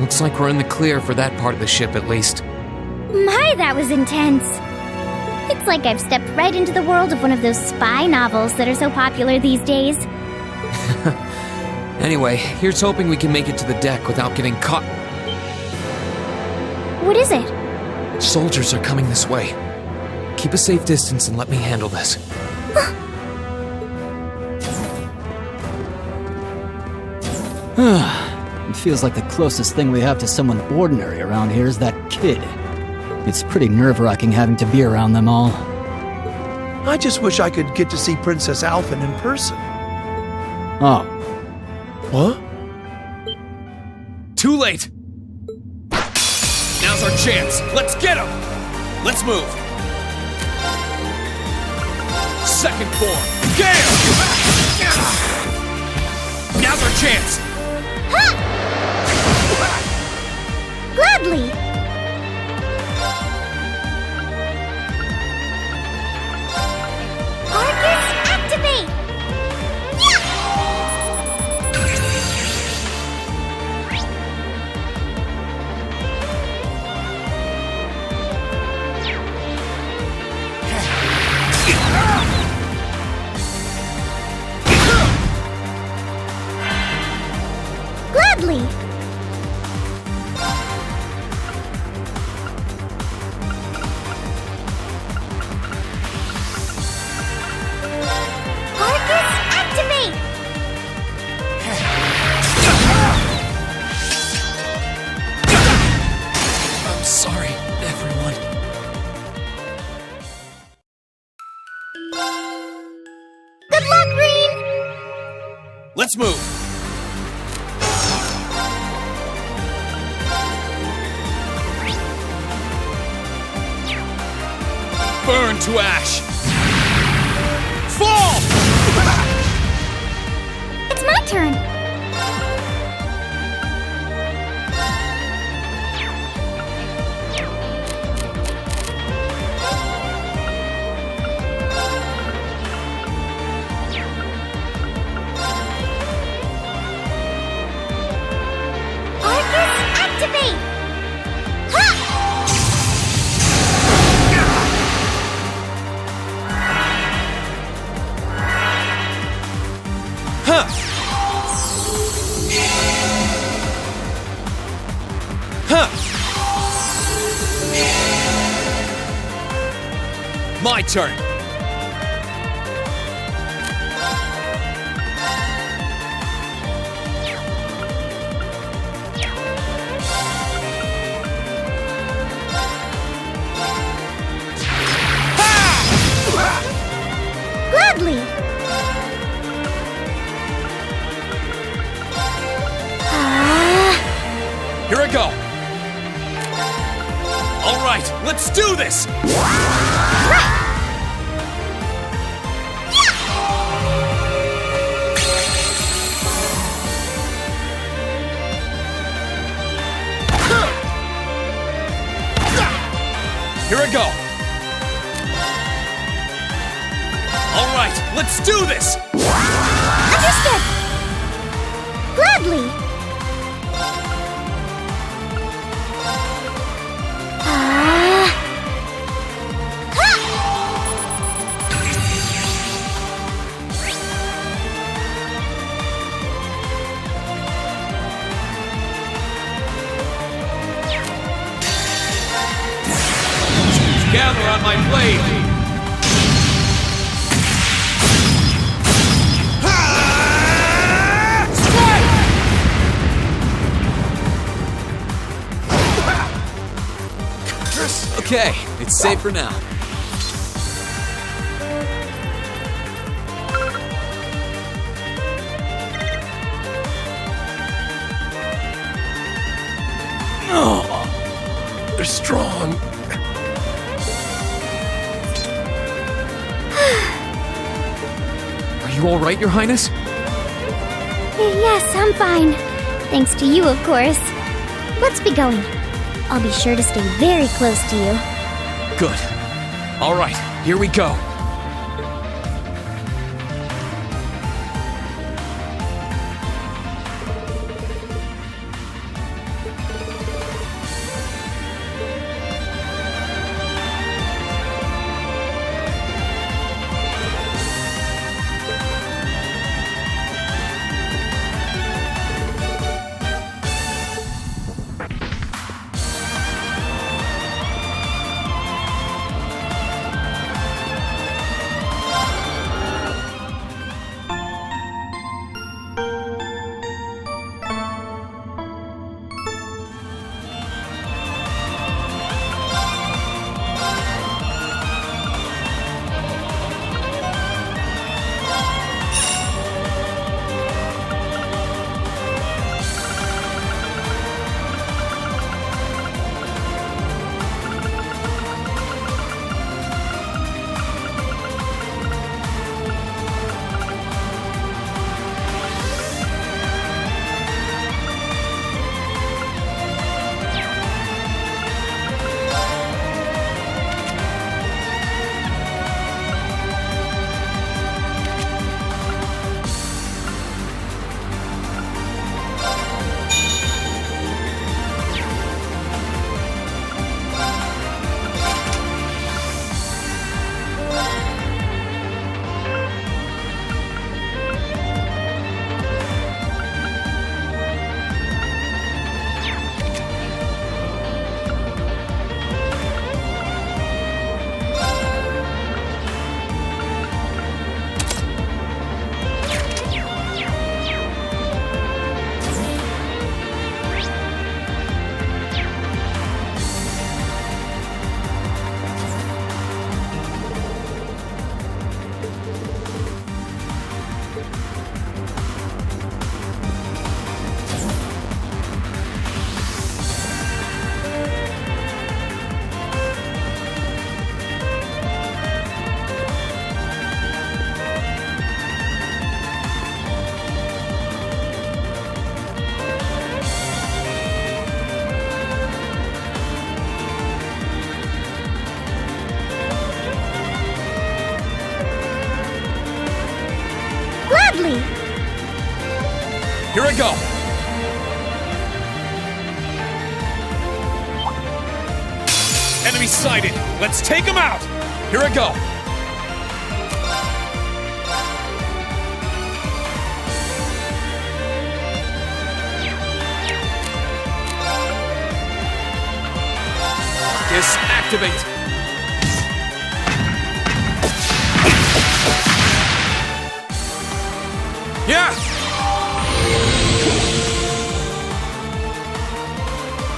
Looks like we're in the clear for that part of the ship at least. My, that was intense. It's like I've stepped right into the world of one of those spy novels that are so popular these days. Anyway, here's hoping we can make it to the deck without getting caught. What is it? Soldiers are coming this way. Keep a safe distance and let me handle this. It feels like the closest thing we have to someone ordinary around here is that kid. It's pretty nerve-wracking having to be around them all. I just wish I could get to see Princess Alphen in person. Oh. What? Too late! Now's our chance! Let's get him! Let's move! Second form! Gale! Now's our chance! Gladly! Arcus, activate! Gladly! Arcus, activate! I'm sorry, everyone. Good luck, Green! Let's move! Burn to ash! Fall! It's my turn! Arcus, activate! Ha! Huh! Huh! My turn! Gladly! Here I go! Alright, let's do this! Here I go! Alright, let's do this! Understood! Gladly! Gather on my blade! Okay, it's safe for now. Oh, they're strong. Are you all right, Your Highness? Yes, I'm fine. Thanks to you, of course. Let's be going. I'll be sure to stay very close to you. Good. All right, here we go. I go! Enemy sighted! Let's take him out! Here I go! Disactivate! Yeah!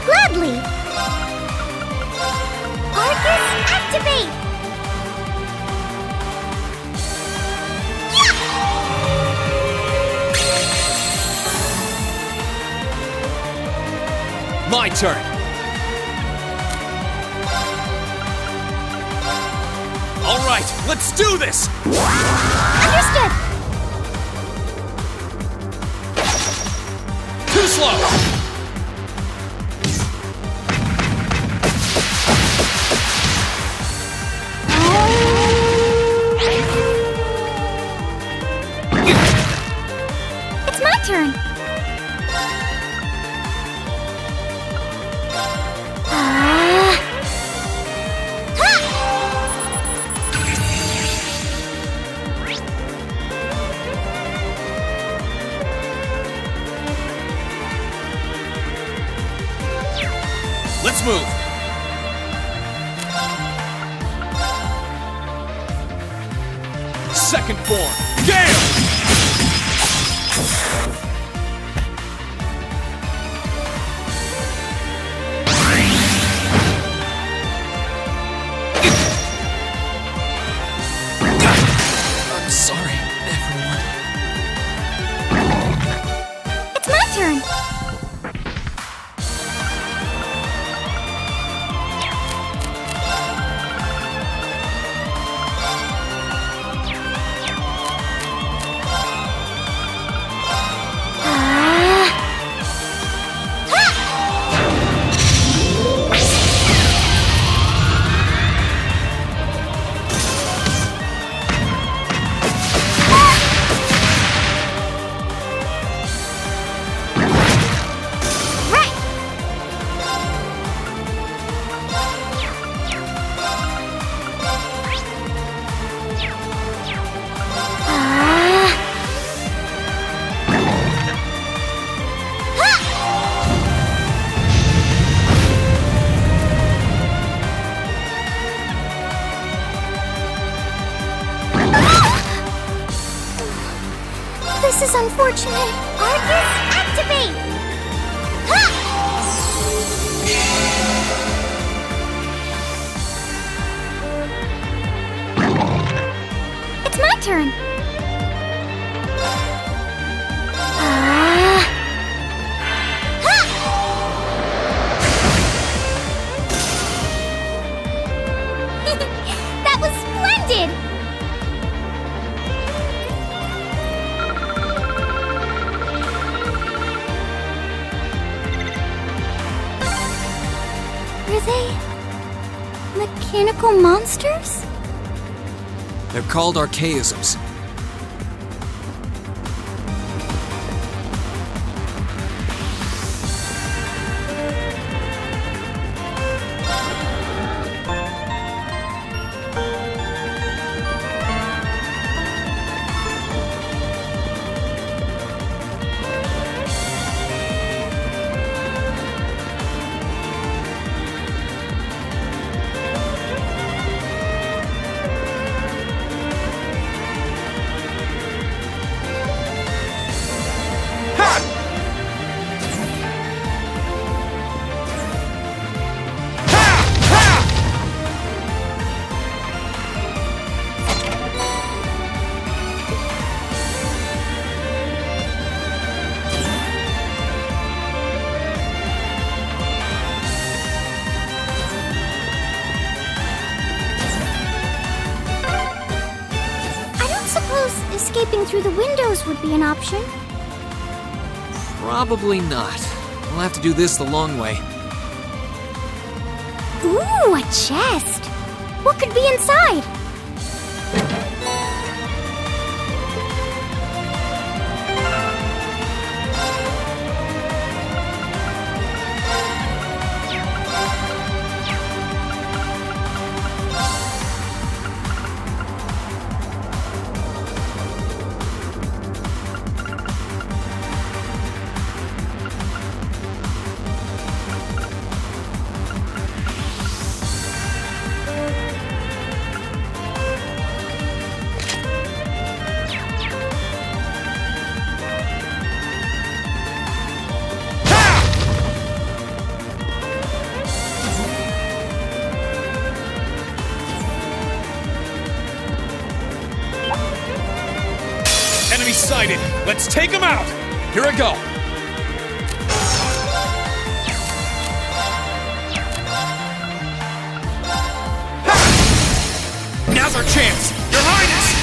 Gladly! Arcus, activate! My turn! Alright, let's do this! Understood! Too slow! It's my turn! Let's move! Second form, Gale! I'm sorry, everyone. It's my turn! This is unfortunate. Arcus, activate! Ha! It's my turn. Ha! That was splendid! Are they mechanical monsters? They're called archaisms. Escaping through the windows would be an option. Probably not. We'll have to do this the long way. Ooh, a chest! What could be inside? excited! Let's take him out! Here I go! Ha! Now's our chance! Your Highness!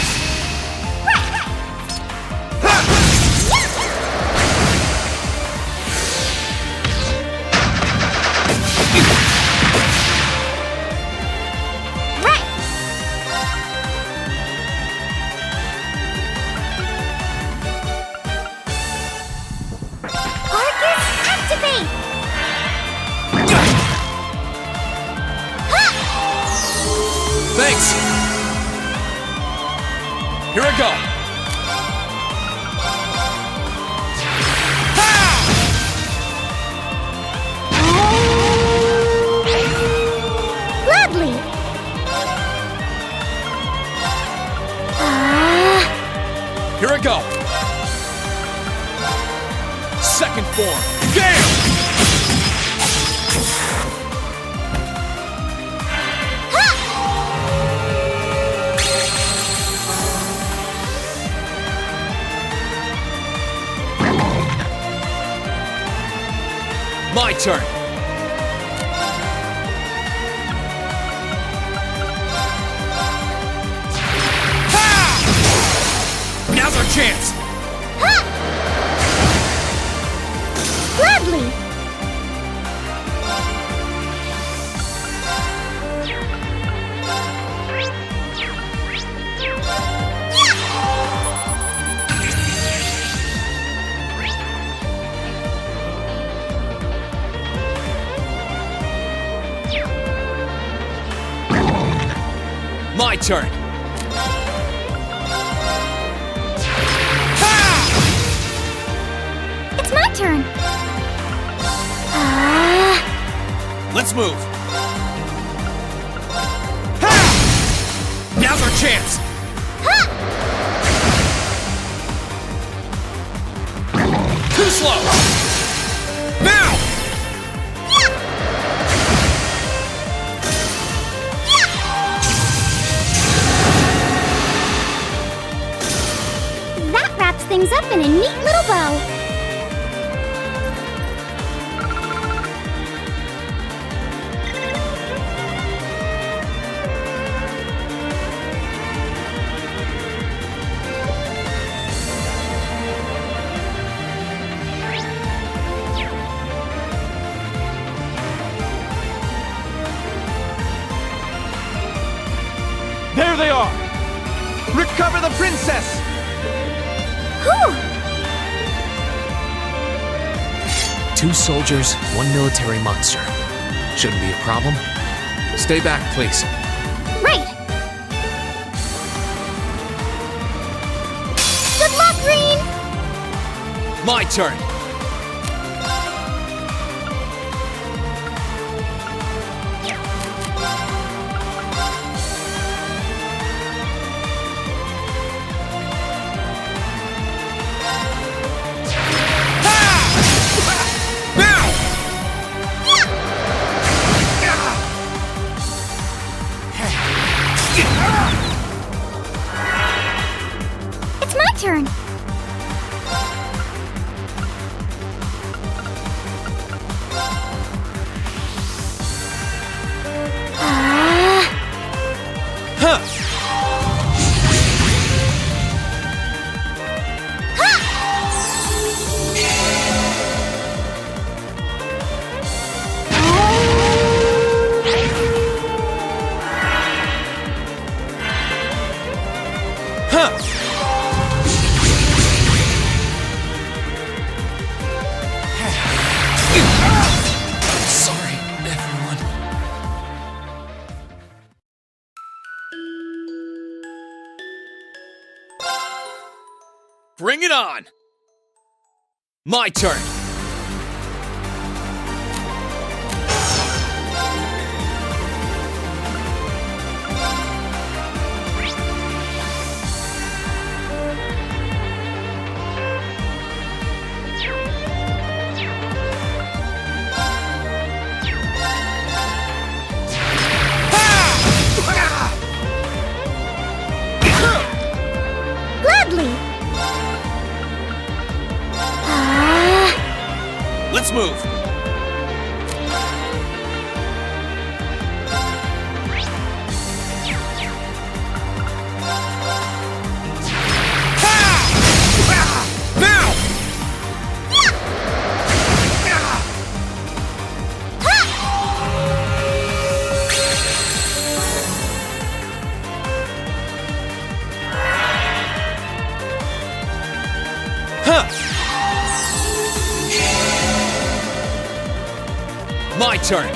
Thanks! Here I go! Gladly! Here I go! Second form! Gale! My turn! Ha! Now's our chance! Ha! Gladly! My turn! It's my turn! Let's move! Ha! Now's our chance! Ha! Too slow! Now! That wraps things up in a neat little bow. There they are! Recover the princess! Whew! 2 soldiers, 1 military monster. Shouldn't be a problem. Stay back, please. Right! Good luck, Green! My turn! It's my turn! Sorry, everyone. Bring it on! My turn! Gladly! Next move! My turn!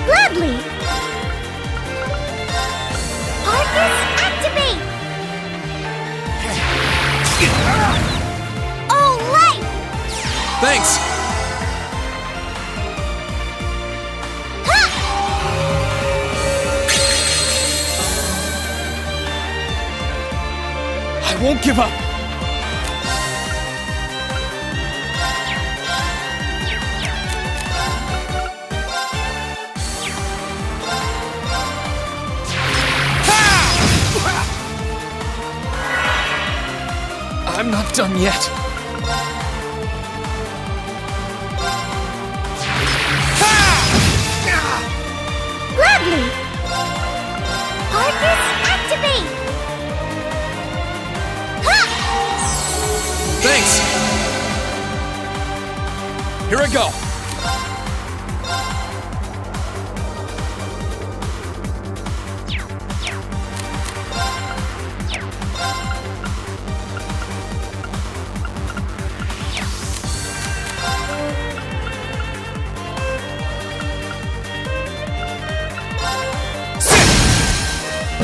Gladly! Arcus, activate! Oh, life! Thanks! I won't give up! I'm not done yet. Gladly! Arcus, activate! Thanks! Here I go!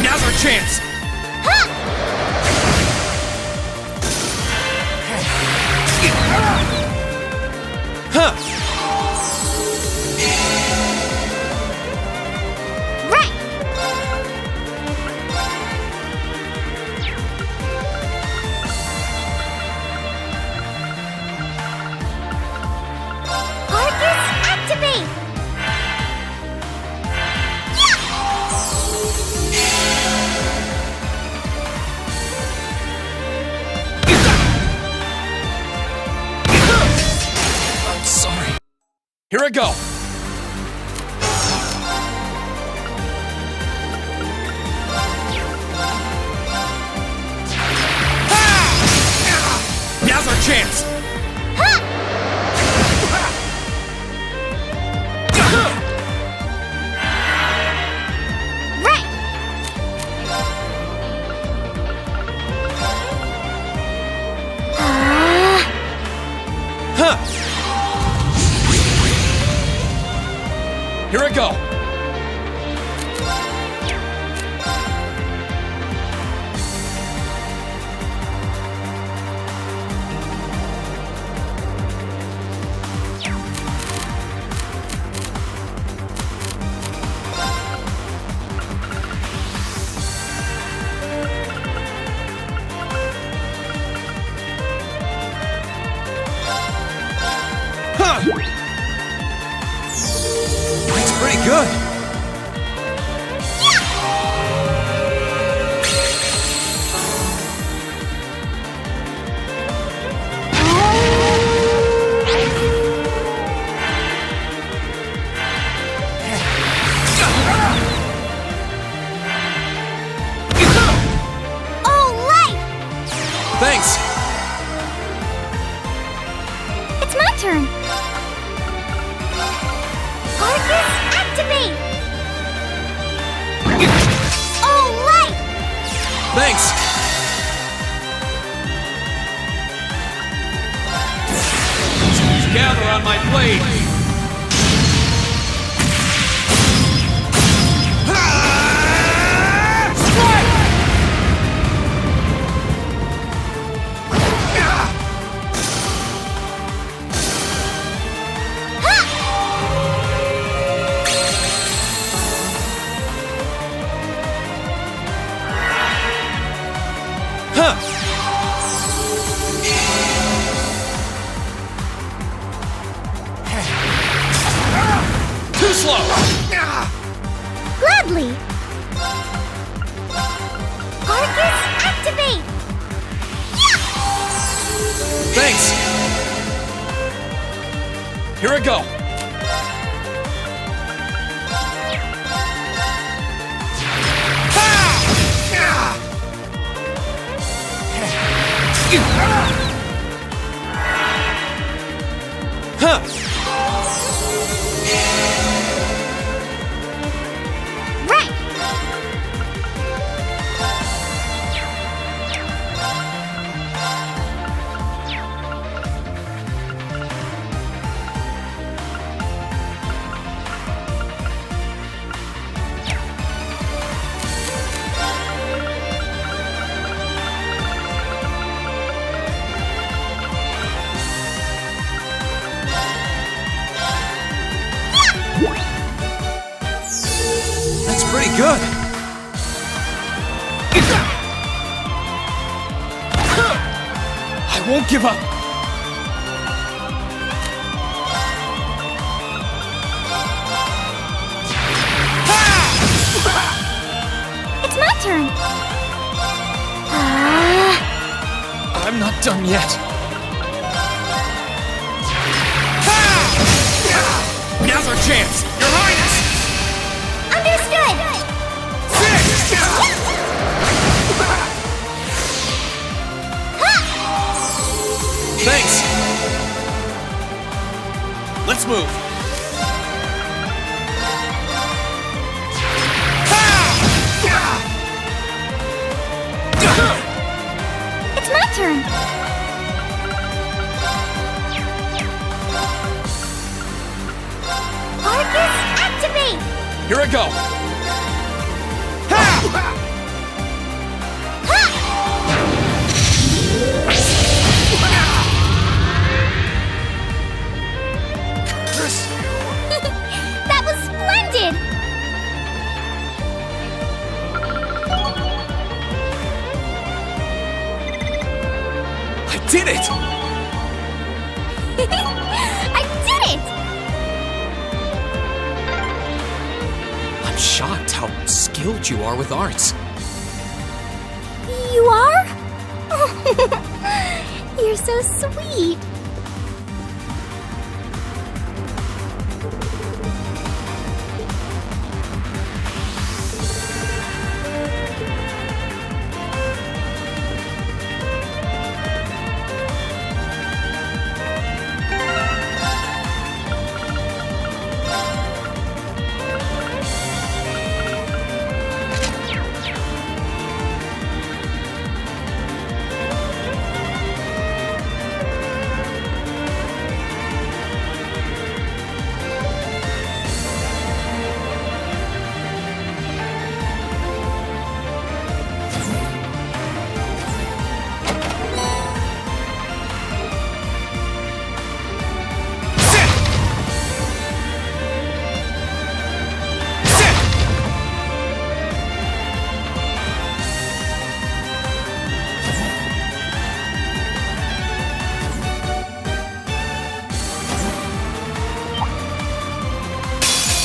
Now's our chance! Huh! Right! Arcus, activate! I'm sorry. Here I go! Now's our chance! Right! Huh! Here I go! Huh! That's pretty good! Oh, life! Thanks! It's my turn! Arcus, activate! Oh, life! Thanks! Gather on my blade! Huh! Too slow! Gladly! Thanks! Here I go! Huh! Right! That's pretty good! I won't give up! It's my turn! I'm not done yet. Now's our chance! Your Highness! Understood! Thanks! Let's move! It's my turn! Arcus, activate! Here I go! That was splendid! I did it! I did it! I'm shocked how skilled you are with arts. You are? You're so sweet.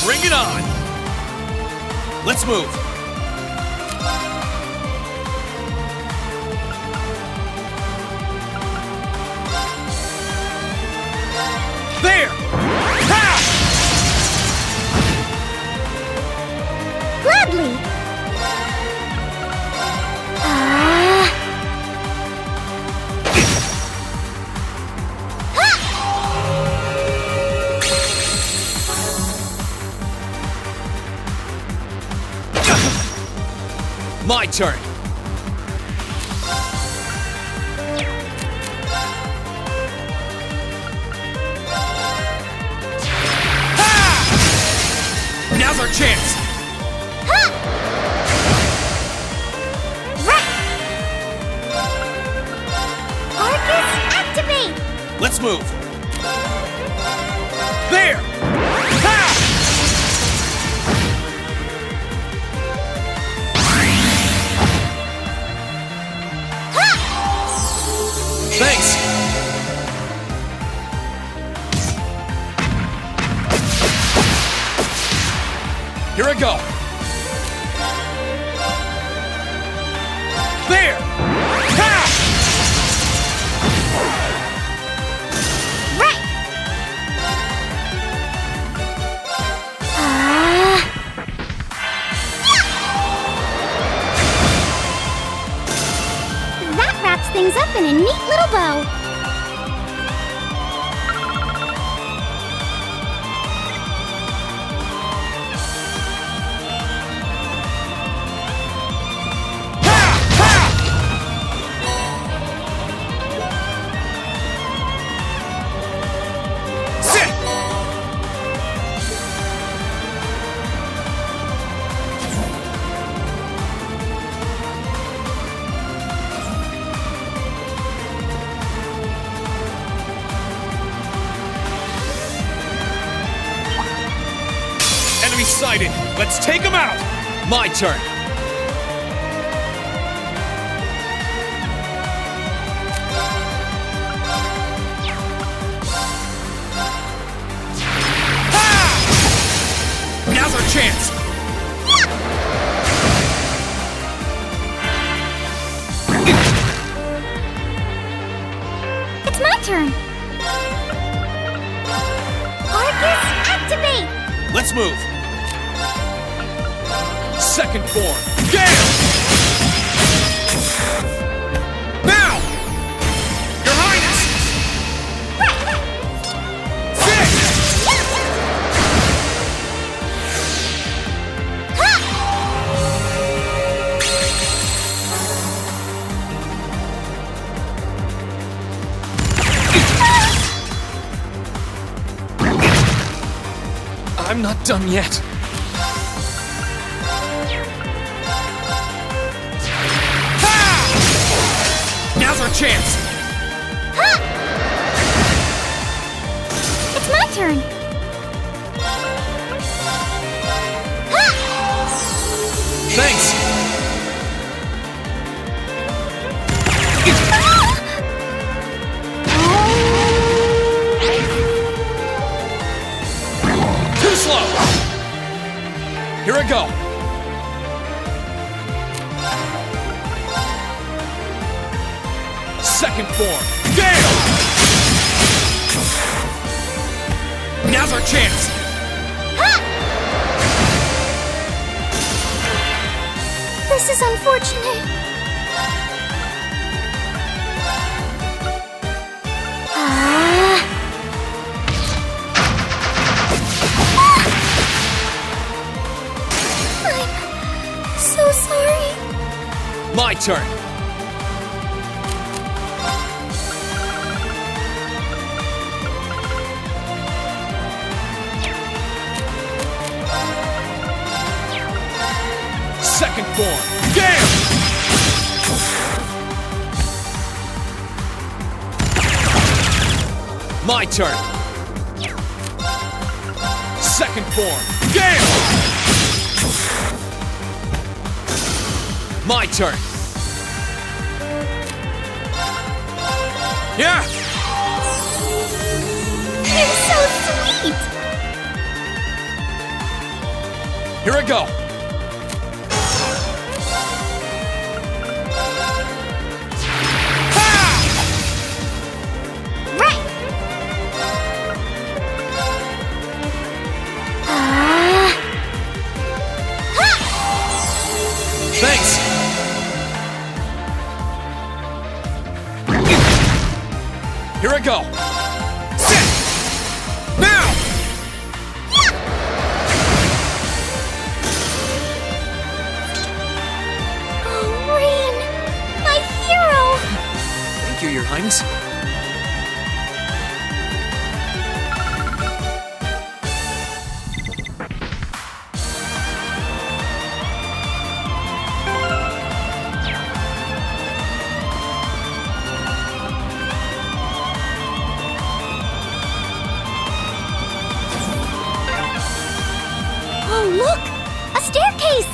Bring it on! Let's move! There! Ha! Gladly. My turn! Ha! Now's our chance! Arcus, activate! Let's move! There! Ha! Thanks! Here I go! There! Ha! excited! Let's take him out! My turn. Now's our chance! It's my turn. Arcus, activate! Let's move! Second form, Gale! Now! Your Highness! Six! I'm not done yet. Now's our chance! It's my turn. Thanks. Too slow! Here I go! Second form, Gale! Now's our chance! This is unfortunate. I'm so sorry. My turn. Second form, Gale! My turn. Second form, Gale! My turn. Yeah! You're so sweet. Here I go! Right. Thanks. Here I go! Sit! Now! Oh, Rain, my hero. Thank you, Your Highness. Oh, look, a staircase.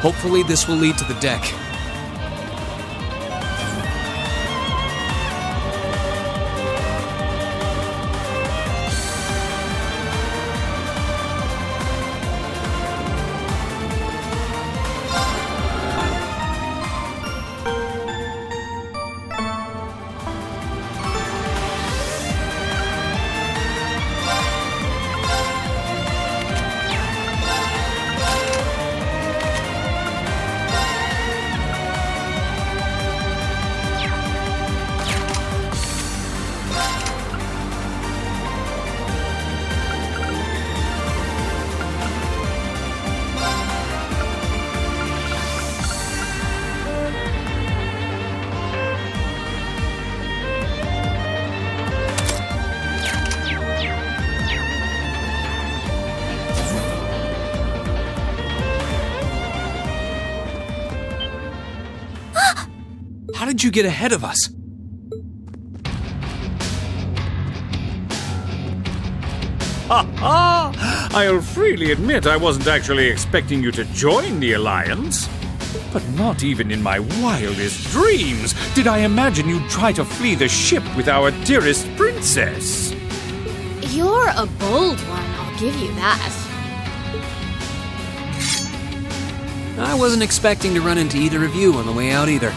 Hopefully this will lead to the deck. How did you get ahead of us? I'll freely admit I wasn't actually expecting you to join the Alliance. But not even in my wildest dreams did I imagine you'd try to flee the ship with our dearest princess. You're a bold one, I'll give you that. I wasn't expecting to run into either of you on the way out either.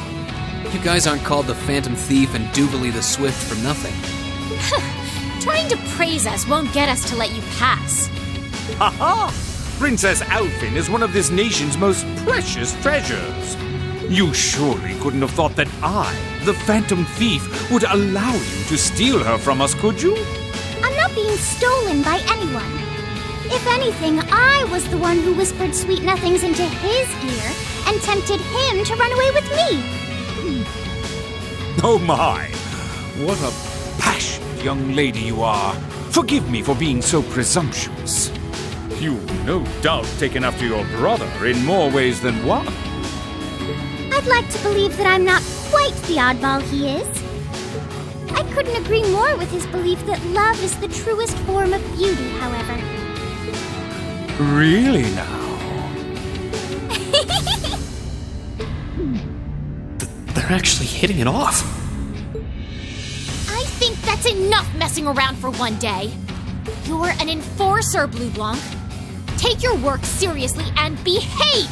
You guys aren't called the Phantom Thief and Doobly the Swift for nothing. Trying to praise us won't get us to let you pass. Ha! Princess Alphin is one of this nation's most precious treasures. You surely couldn't have thought that I, the Phantom Thief, would allow you to steal her from us, could you? I'm not being stolen by anyone. If anything, I was the one who whispered sweet nothings into his ear and tempted him to run away with me. Oh my! What a passionate young lady you are. Forgive me for being so presumptuous. You've no doubt taken after your brother in more ways than one. I'd like to believe that I'm not quite the oddball he is. I couldn't agree more with his belief that love is the truest form of beauty, however. Really now? They're actually hitting it off. I think that's enough messing around for one day. You're an enforcer, Blue Blanc. Take your work seriously and behave!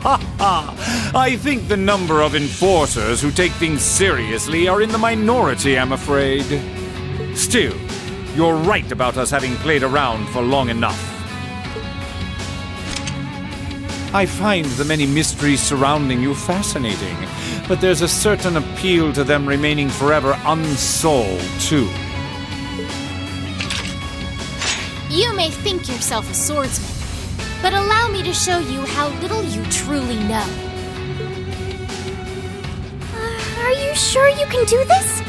I think the number of enforcers who take things seriously are in the minority, I'm afraid. Still, you're right about us having played around for long enough. I find the many mysteries surrounding you fascinating, but there's a certain appeal to them remaining forever unsolved, too. You may think yourself a swordsman, but allow me to show you how little you truly know. Are you sure you can do this?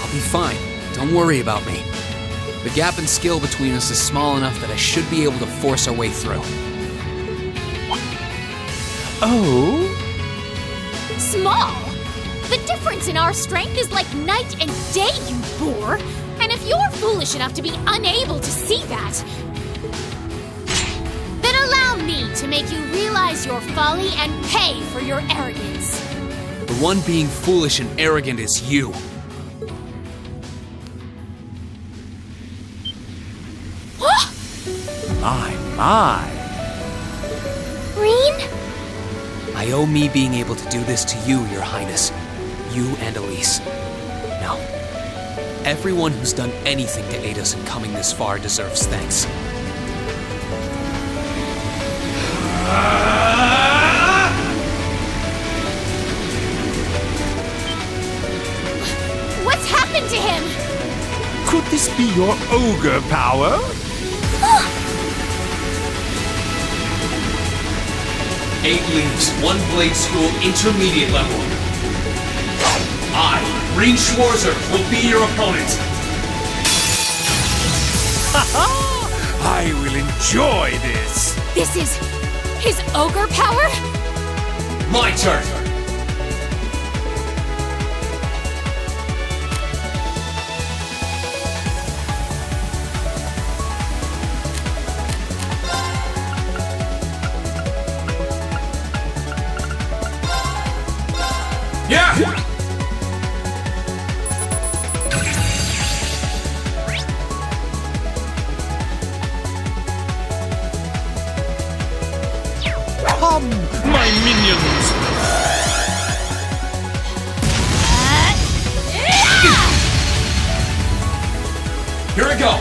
I'll be fine. Don't worry about me. The gap in skill between us is small enough that I should be able to force our way through. Oh? Small? The difference in our strength is like night and day, you boor! And if you're foolish enough to be unable to see that, then allow me to make you realize your folly and pay for your arrogance. The one being foolish and arrogant is you. My. Green? I owe me being able to do this to you, Your Highness. You and Elise. Now, everyone who's done anything to aid us in coming this far deserves thanks. What's happened to him? Could this be your ogre power? 8 leagues, 1 blade school, intermediate level. I, Green Schwarzer, will be your opponent. I will enjoy this. This is his ogre power? My turn. Yeah! Come, my minions! Here I go.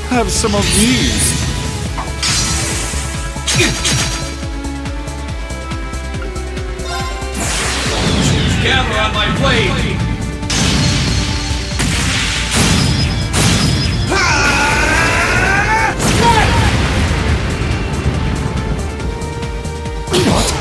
Have some of these. Gather on my blade. What?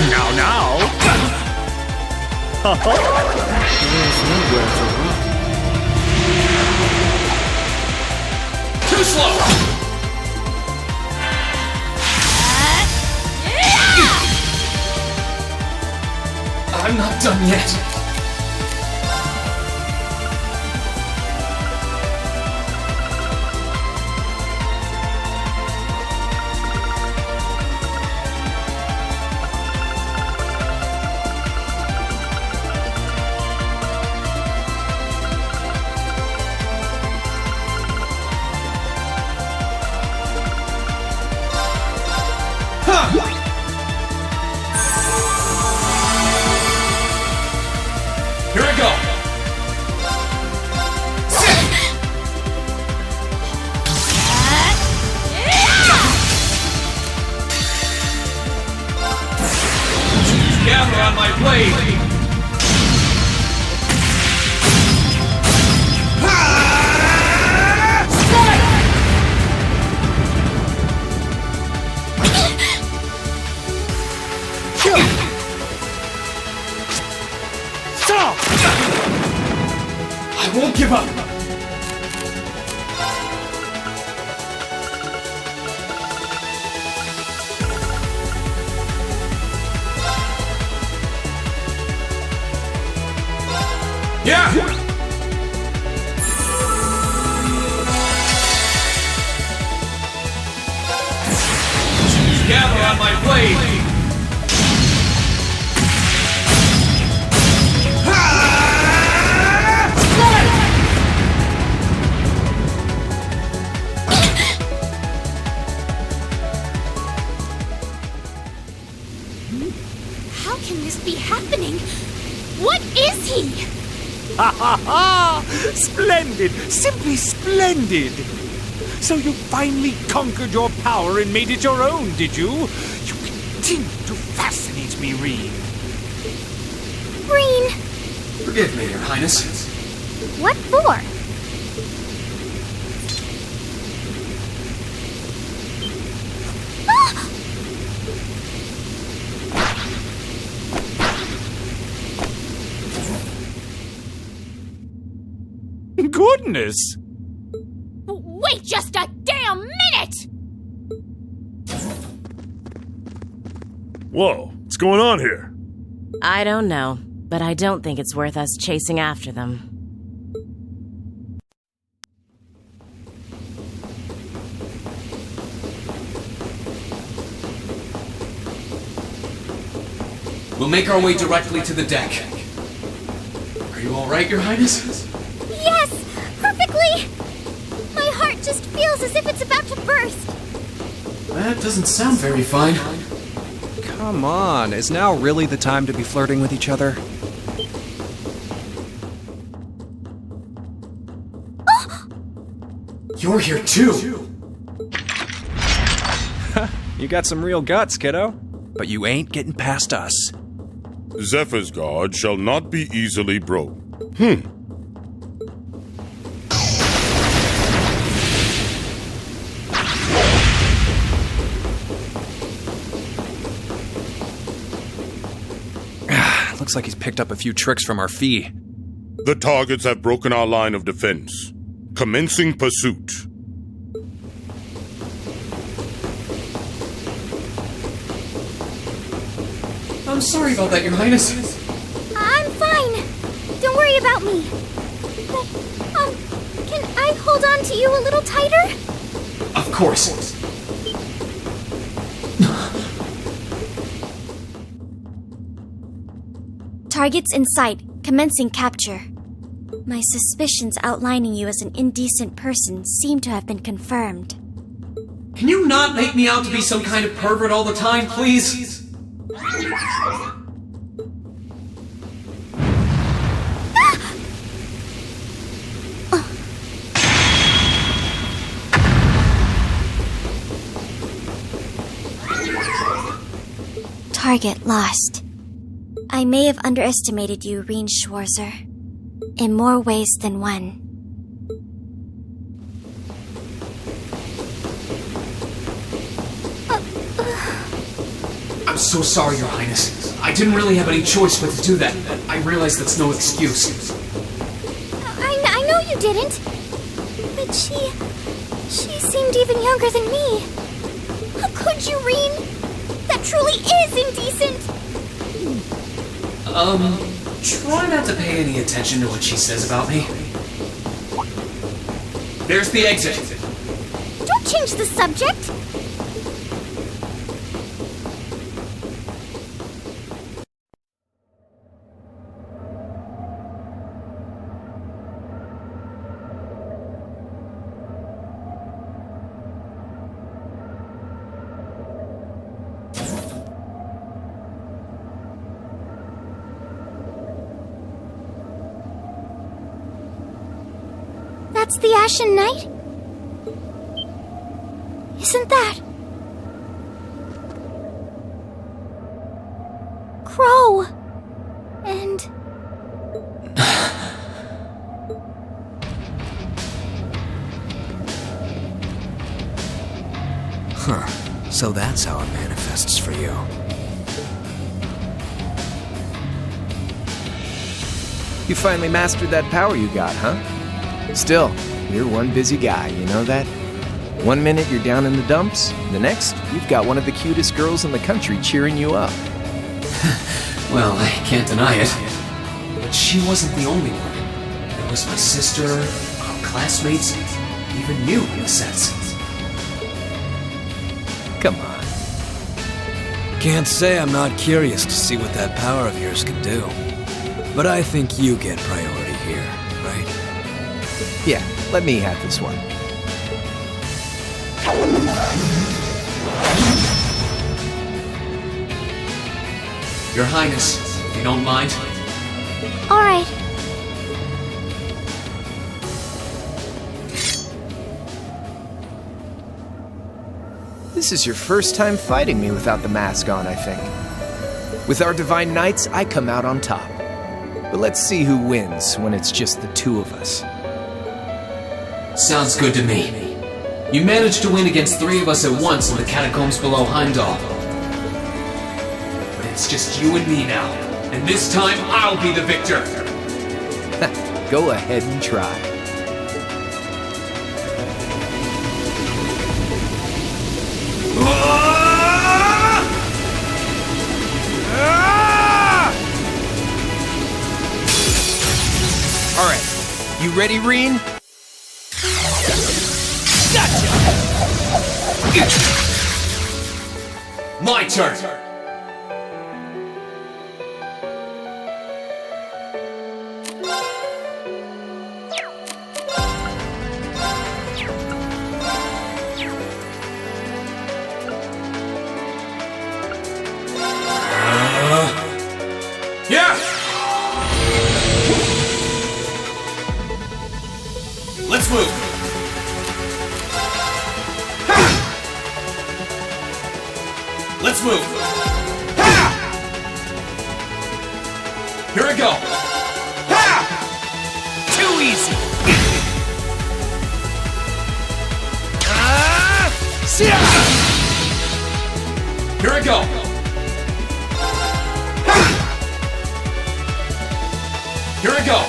Now! There's nowhere to run. Too slow! I'm not done yet. Here I go! Gather on my blade! Stop! I won't give up! Yeah! Gather on my blade! How can this be happening? What is he? Ha ha ha! Splendid! Simply splendid! So you finally conquered your power and made it your own, did you? You continue to fascinate me, Reen. Green, Forgive me, Your Highness. what for? Goodness! Wait just a damn minute! Whoa, what's going on here? I don't know, but I don't think it's worth us chasing after them. We'll make our way directly to the deck. Are you all right, Your Highness? Yes, perfectly! My heart just feels as if it's about to burst. That doesn't sound very fine. Come on, is now really the time to be flirting with each other? You're here too! You got some real guts, kiddo. But you ain't getting past us. Zephyr's guard shall not be easily broke. Looks like he's picked up a few tricks from our fee. The targets have broken our line of defense. Commencing pursuit. I'm sorry about that, Your Highness. I'm fine. Don't worry about me. But, can I hold on to you a little tighter? Of course. Targets in sight, commencing capture. My suspicions outlining you as an indecent person seem to have been confirmed. Can you not make me out to be some kind of pervert all the time, please? Target lost. I may have underestimated you, Reen Schwarzer. In more ways than one. I'm so sorry, Your Highness. I didn't really have any choice but to do that. I realize that's no excuse. I know you didn't. But she seemed even younger than me. How could you, Reen? That truly is indecent. Try not to pay any attention to what she says about me. There's the exit. Don't change the subject. That's the Ashen Knight? Isn't that... Crow? And... Huh. So that's how it manifests for you. You finally mastered that power you got, huh? Still, you're one busy guy, you know that? One minute you're down in the dumps, the next, you've got one of the cutest girls in the country cheering you up. Well, I can't deny it. But she wasn't the only one. There was my sister, our classmates, even you, in a sense. Come on. Can't say I'm not curious to see what that power of yours can do. But I think you get priority here, right? Yeah, let me have this one. Your Highness, if you don't mind. All right. This is your first time fighting me without the mask on, I think. With our Divine Knights, I come out on top. But let's see who wins when it's just the two of us. Sounds good to me. You managed to win against 3 of us at once in the catacombs below Heimdall. But it's just you and me now. And this time, I'll be the victor. Go ahead and try. All right, you ready, Reen? My turn! Yeah! Let's move! Let's move! Ha! Here we go! Ha! Too easy! Here we go! Ha! Here we go!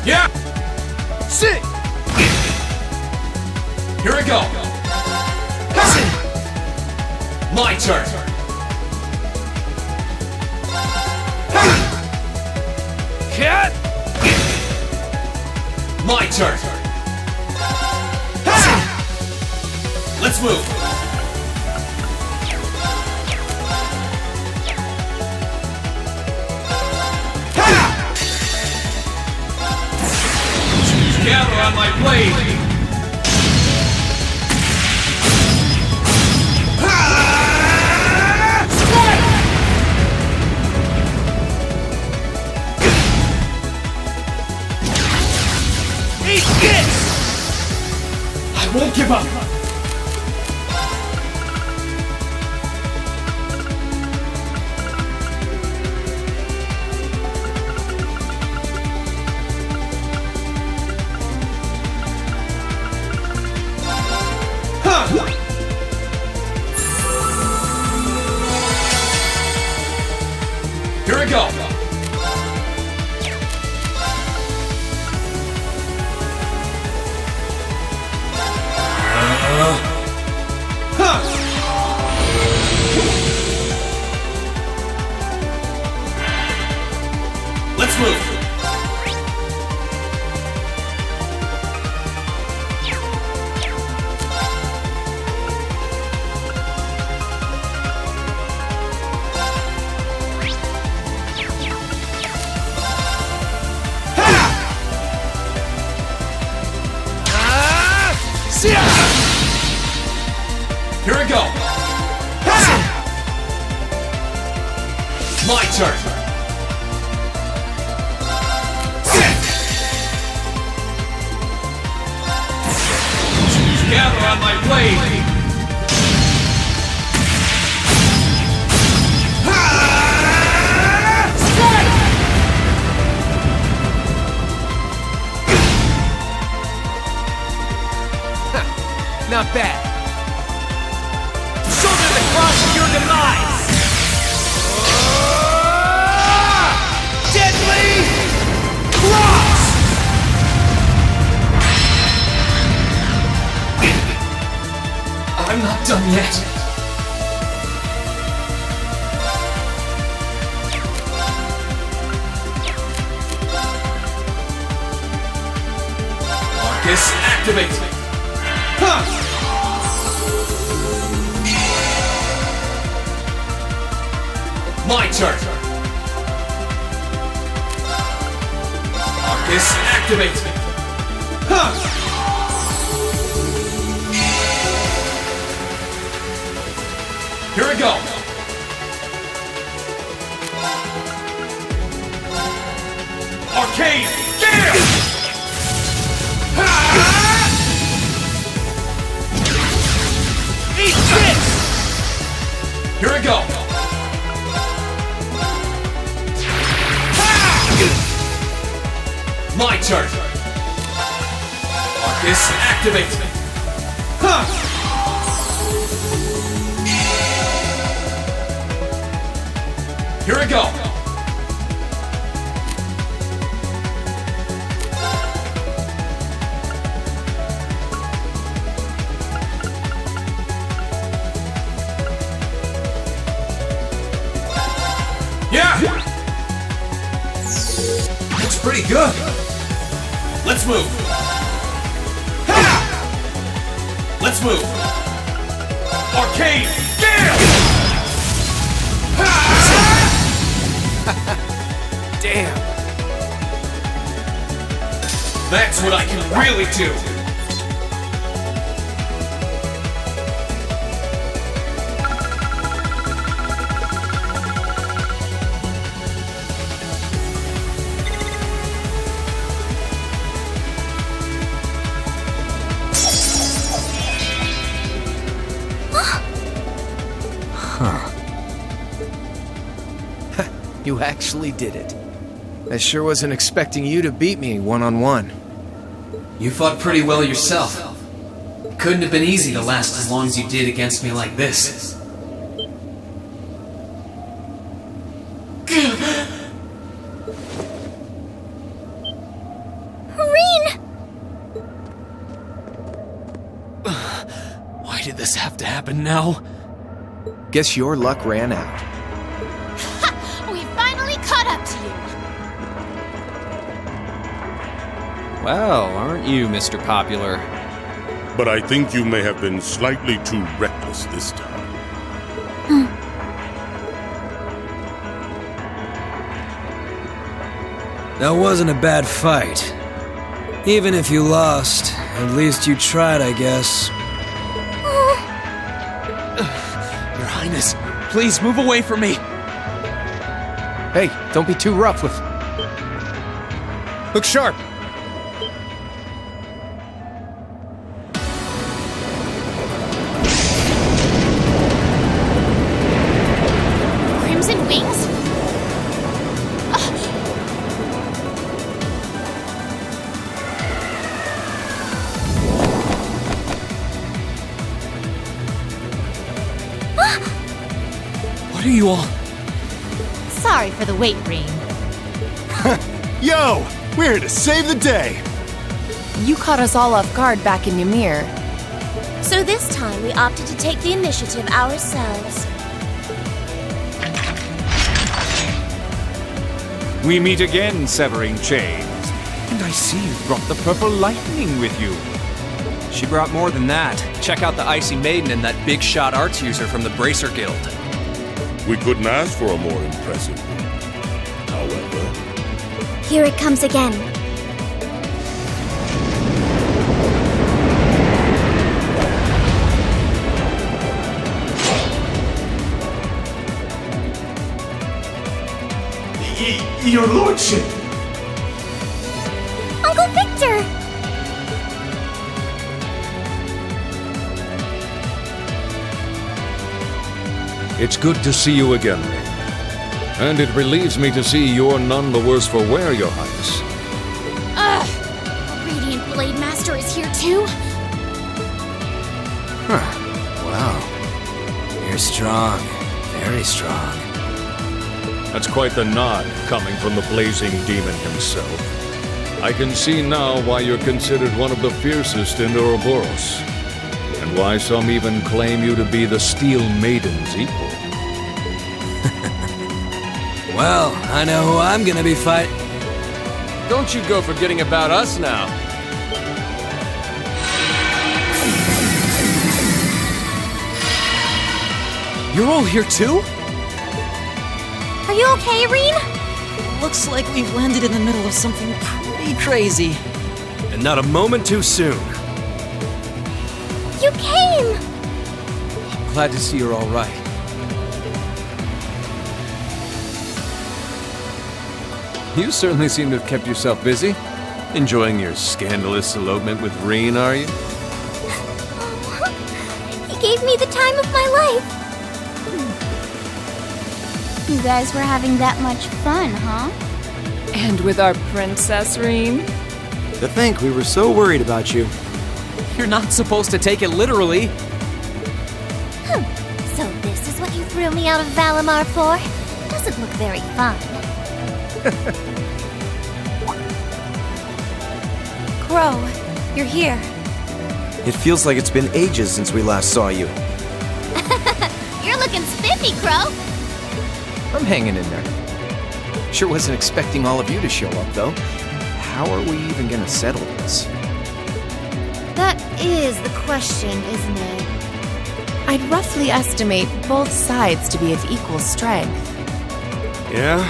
Yeah! Sit! Here we go! My turn! Cat! My turn! Let's move! Gather on my blade! Eat this! I won't give up! Here we go! Let's move! Here we go! My turn! Gather on my blade! Not bad. Shoulder the cross of your demise! Deadly cross! I'm not done yet. Marcus, activate! Huh! My turn! Marcus, activate! Huh! Here we go! Arcane Gale! Eat this! Here we go! My turn! Marcus, activate! Huh! Here we go! Yeah! Looks pretty good! Let's move! Ha! Let's move! Arcane Gale! Damn. That's what I can really do! You actually did it. I sure wasn't expecting you to beat me one-on-one. You fought pretty well yourself. It couldn't have been easy to last as long as you did against me like this. Why did this have to happen now? Guess your luck ran out. We finally caught up to you. Well, aren't you, Mr. Popular? But I think you may have been slightly too reckless this time. That wasn't a bad fight. Even if you lost, at least you tried, I guess. Your Highness, please move away from me. Hey, don't be too rough with... Look sharp! Crimson Wings? What are you all? Sorry for the wait, Reem. Yo! We're here to save the day! You caught us all off guard back in Ymir. So this time we opted to take the initiative ourselves. We meet again, severing chains. And I see you brought the purple lightning with you. She brought more than that. Check out the Icy Maiden and that big shot arts user from the Bracer Guild. We couldn't ask for a more impressive gift. However, Here it comes again. Your lordship! Uncle Victor! It's good to see you again, Ray. And it relieves me to see you're none the worse for wear, Your Highness. Ugh! A Radiant Blade Master is here too? Huh. Wow. You're strong. Very strong. That's quite the nod coming from the blazing demon himself. I can see now why you're considered one of the fiercest in Ouroboros, and why some even claim you to be the Steel Maiden's equal. Well, I know who I'm gonna be fighting. Don't you go forgetting about us now. You're all here too? Are you okay, Reem? Looks like we've landed in the middle of something pretty crazy. And not a moment too soon. You came! Glad to see you're all right. You certainly seem to have kept yourself busy. Enjoying your scandalous elopement with Reen, are you? He gave me the time of my life. You guys were having that much fun, huh? And with our Princess Reem? To think we were so worried about you. You're not supposed to take it literally. So this is what you threw me out of Valimar for? Doesn't look very fun. Crow, you're here. It feels like it's been ages since we last saw you. You're looking spiffy, Crow. I'm hanging in there. Sure wasn't expecting all of you to show up, though. How are we even gonna settle this? That is the question, isn't it? I'd roughly estimate both sides to be of equal strength. Yeah?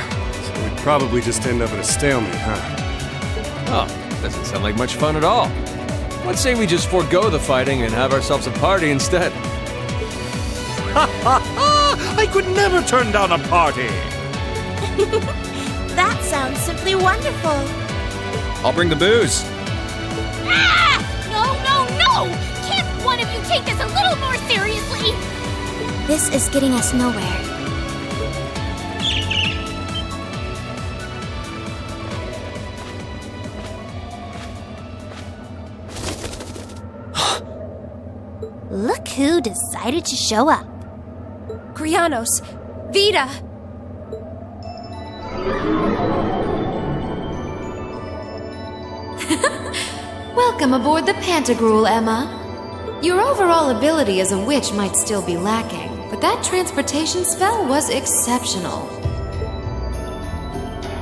So we'd probably just end up at a stalemate, huh? Oh, doesn't sound like much fun at all. Let's say we just forego the fighting and have ourselves a party instead. Ha ha ha! I could never turn down a party! That sounds simply wonderful. I'll bring the booze. Ah! No, no, no! Can't one of you take this a little more seriously? This is getting us nowhere. Look who decided to show up. Krianos! Vita! Welcome aboard the Pantagruel, Emma. Your overall ability as a witch might still be lacking, but that transportation spell was exceptional.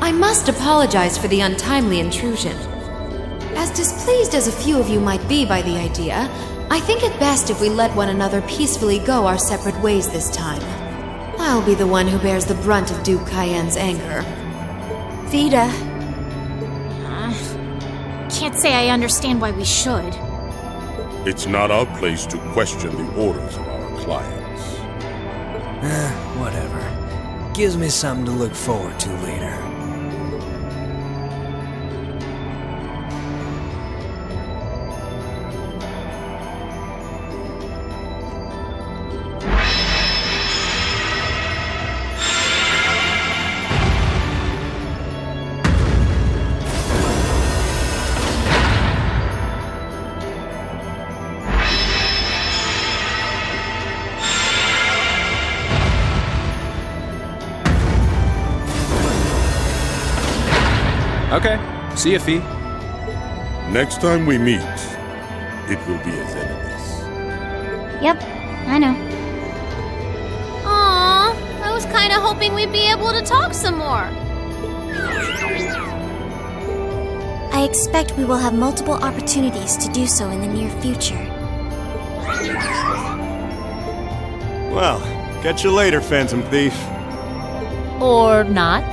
I must apologize for the untimely intrusion. As displeased as a few of you might be by the idea, I think it best if we let one another peacefully go our separate ways this time. I'll be the one who bears the brunt of Duke Cayenne's anger. Vita. Can't say I understand why we should. it's not our place to question the orders of our clients. Whatever. Gives me something to look forward to later. Okay. See ya, Fee. Next time we meet, it will be as enemies. Yep, I know. Aw, I was kind of hoping we'd be able to talk some more. I expect we will have multiple opportunities to do so in the near future. Well, catch you later, Phantom Thief. Or not.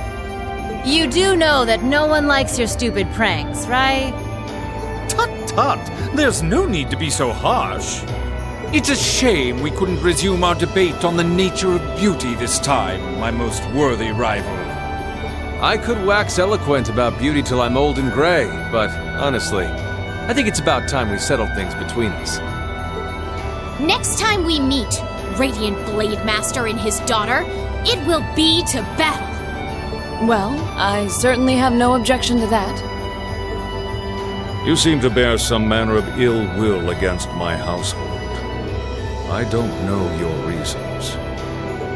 You do know that no one likes your stupid pranks, right? Tut! There's no need to be so harsh. It's a shame we couldn't resume our debate on the nature of beauty this time, my most worthy rival. I could wax eloquent about beauty till I'm old and gray, but honestly, I think it's about time we settled things between us. Next time we meet, Radiant Blade Master and his daughter, it will be to battle. Well, I certainly have no objection to that. You seem to bear some manner of ill will against my household. I don't know your reasons,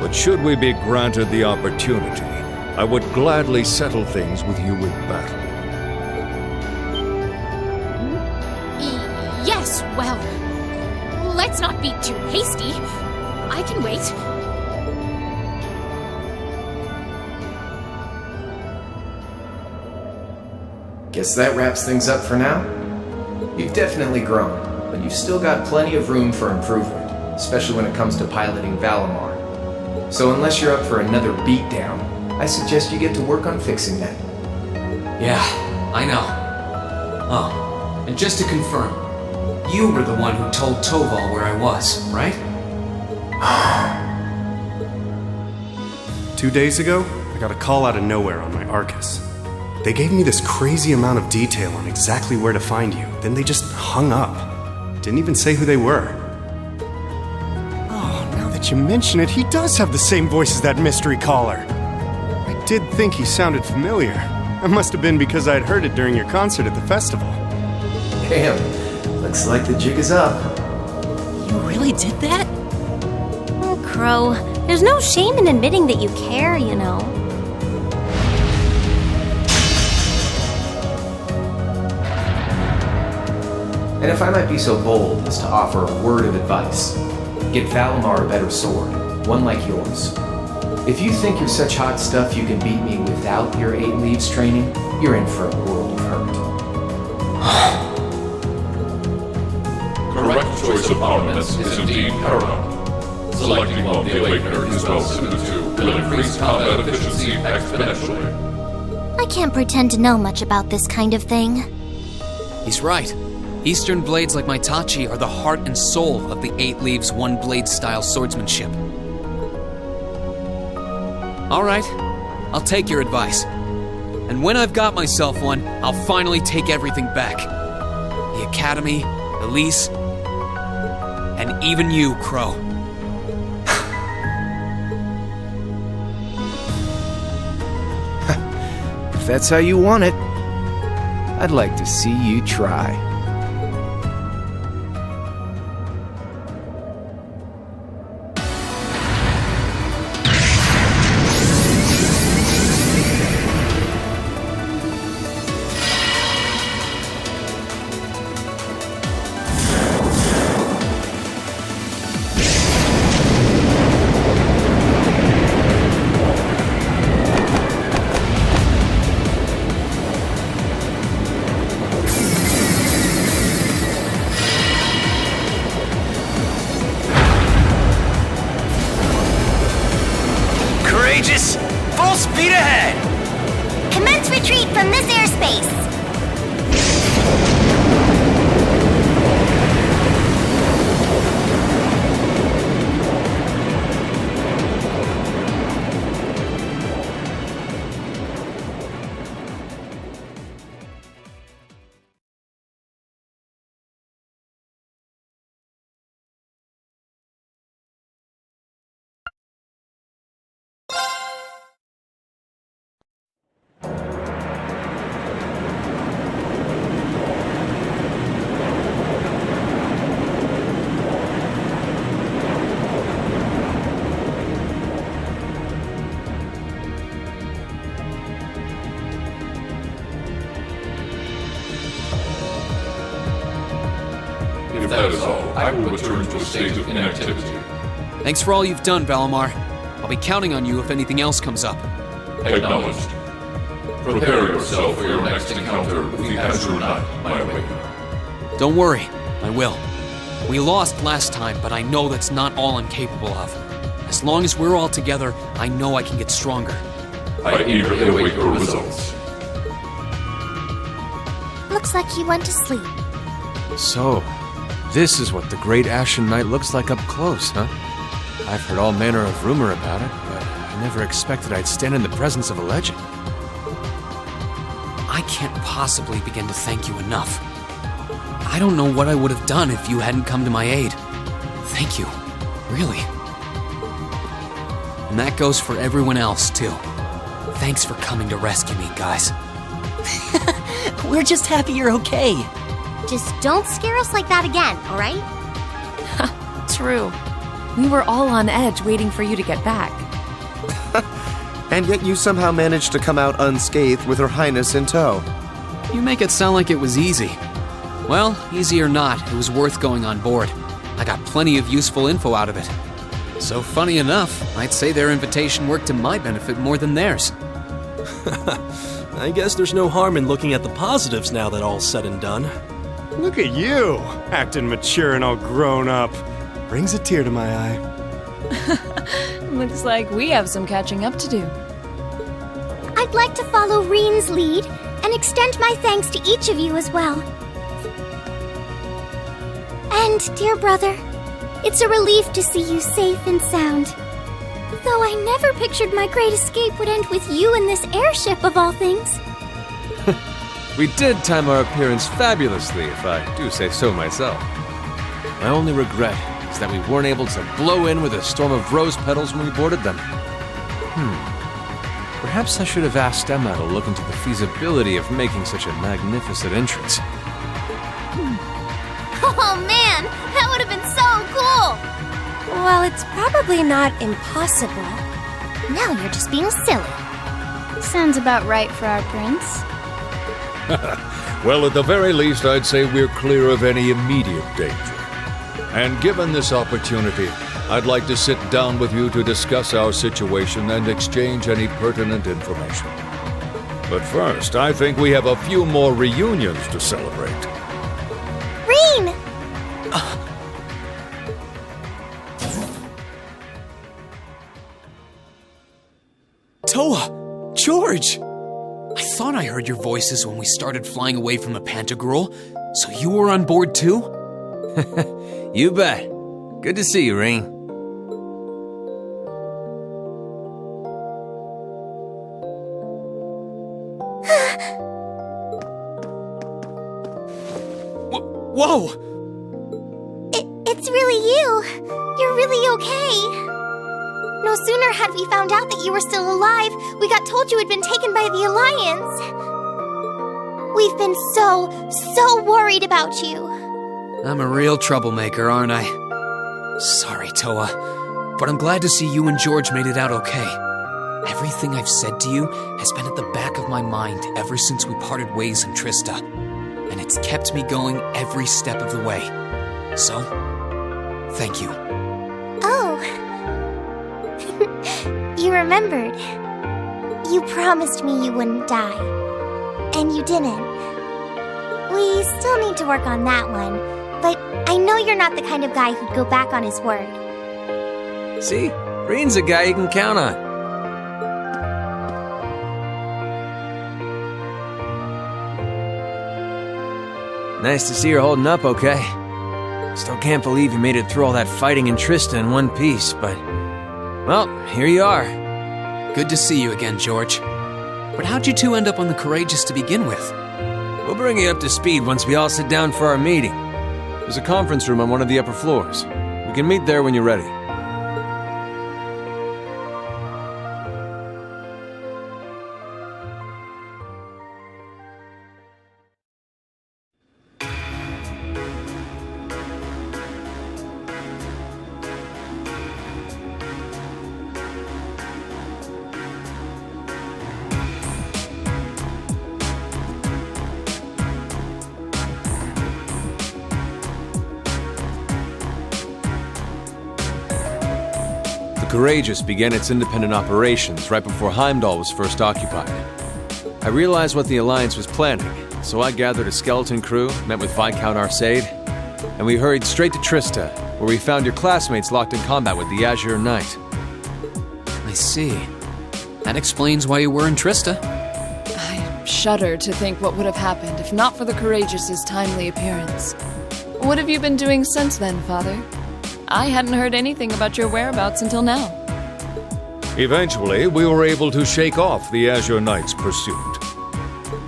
but should we be granted the opportunity, I would gladly settle things with you in battle. Yes, well, let's not be too hasty. I can wait. Guess that wraps things up for now. You've definitely grown, but you've still got plenty of room for improvement, especially when it comes to piloting Valimar. So unless you're up for another beatdown, I suggest you get to work on fixing that. Yeah, I know. Oh, and just to confirm, you were the one who told Toval where I was, right? 2 days ago, I got a call out of nowhere on my Arcus. They gave me this crazy amount of detail on exactly where to find you, then they just hung up. Didn't even say who they were. Oh, now that you mention it, he does have the same voice as that mystery caller. I did think he sounded familiar. It must have been because I had heard it during your concert at the festival. Damn, looks like the jig is up. You really did that? Oh, Crow, there's no shame in admitting that you care, you know. And if I might be so bold as to offer a word of advice, get Valimar a better sword, one like yours. If you think you're such hot stuff you can beat me without your 8 Leaves training, you're in for a world of hurt. Correct choice of armaments is indeed paramount. Selecting one the Awakener is well suited to will increase combat efficiency exponentially. I can't pretend to know much about this kind of thing. He's right. Eastern blades like my Tachi are the heart and soul of the 8 Leaves, 1 blade style swordsmanship. Alright, I'll take your advice. And when I've got myself one, I'll finally take everything back. The Academy, Elise, and even you, Crow. If that's how you want it, I'd like to see you try. Full speed ahead! Commence retreat from this airspace! I will return to a state of inactivity. Thanks for all you've done, Valimar. I'll be counting on you if anything else comes up. Acknowledged. Prepare yourself for your next encounter with the Azure Knight, my awakener. Don't worry, I will. We lost last time, but I know that's not all I'm capable of. As long as we're all together, I know I can get stronger. I eagerly await your results. Looks like he went to sleep. So, this is what the Great Ashen Knight looks like up close, huh? I've heard all manner of rumor about it, but I never expected I'd stand in the presence of a legend. I can't possibly begin to thank you enough. I don't know what I would have done if you hadn't come to my aid. Thank you. Really. And that goes for everyone else, too. Thanks for coming to rescue me, guys. We're just happy you're okay. Just don't scare us like that again, alright? True. We were all on edge waiting for you to get back. And yet you somehow managed to come out unscathed with Her Highness in tow. You make it sound like it was easy. Well, easy or not, it was worth going on board. I got plenty of useful info out of it. So funny enough, I'd say their invitation worked to my benefit more than theirs. I guess there's no harm in looking at the positives now that all's said and done. Look at you, acting mature and all grown up. Brings a tear to my eye. Looks like we have some catching up to do. I'd like to follow Reen's lead and extend my thanks to each of you as well. And, dear brother, it's a relief to see you safe and sound. Though I never pictured my great escape would end with you in this airship of all things. We did time our appearance fabulously, if I do say so myself. My only regret is that we weren't able to blow in with a storm of rose petals when we boarded them. Perhaps I should have asked Emma to look into the feasibility of making such a magnificent entrance. Oh man, that would have been so cool! Well, it's probably not impossible. Now you're just being silly. Sounds about right for our prince. Well, at the very least, I'd say we're clear of any immediate danger. And given this opportunity, I'd like to sit down with you to discuss our situation and exchange any pertinent information. But first, I think we have a few more reunions to celebrate. Reen! Toa! George! I thought I heard your voices when we started flying away from the Pantagruel, so you were on board too? You bet. Good to see you, Reen. Whoa! It's really you. You're really okay. No sooner had we found out that you were still alive, we got told you had been taken by the Alliance. We've been so worried about you. I'm a real troublemaker, aren't I? Sorry, Toa, but I'm glad to see you and George made it out okay. Everything I've said to you has been at the back of my mind ever since we parted ways in Trista, and it's kept me going every step of the way. So, thank you. Oh. You remembered. You promised me you wouldn't die. And you didn't. We still need to work on that one, but I know you're not the kind of guy who'd go back on his word. See? Reen's a guy you can count on. Nice to see you're holding up okay. Still can't believe you made it through all that fighting in Trista in one piece, but... well, here you are. Good to see you again, George. But how'd you two end up on the Courageous to begin with? We'll bring you up to speed once we all sit down for our meeting. There's a conference room on one of the upper floors. We can meet there when you're ready. Courageous began its independent operations right before Heimdall was first occupied. I realized what the Alliance was planning, so I gathered a skeleton crew, met with Viscount Arcade, and we hurried straight to Trista, where we found your classmates locked in combat with the Azure Knight. I see. That explains why you were in Trista. I shudder to think what would have happened if not for the Courageous's timely appearance. What have you been doing since then, Father? I hadn't heard anything about your whereabouts until now. Eventually, we were able to shake off the Azure Knight's pursuit.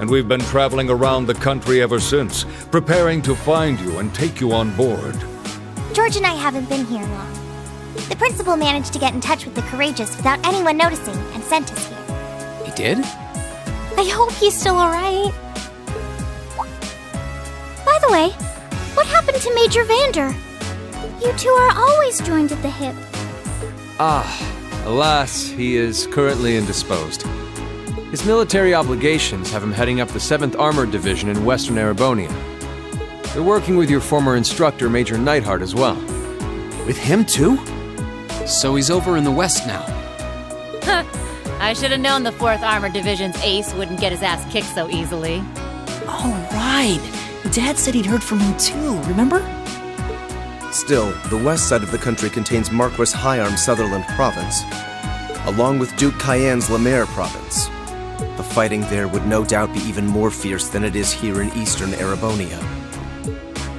And we've been traveling around the country ever since, preparing to find you and take you on board. George and I haven't been here long. The principal managed to get in touch with the Courageous without anyone noticing and sent us here. He did? I hope he's still alright. By the way, what happened to Major Vander? You two are always joined at the hip. Alas, he is currently indisposed. His military obligations have him heading up the 7th Armored Division in Western Erebonia. They're working with your former instructor, Major Neidhart, as well. With him too? So he's over in the west now. I should have known the 4th Armored Division's ace wouldn't get his ass kicked so easily. Oh, right. Dad said he'd heard from him too, remember? Still, the west side of the country contains Marquis Hyarm's Sutherland province, along with Duke Cayenne's Lemaire province. The fighting there would no doubt be even more fierce than it is here in eastern Erebonia.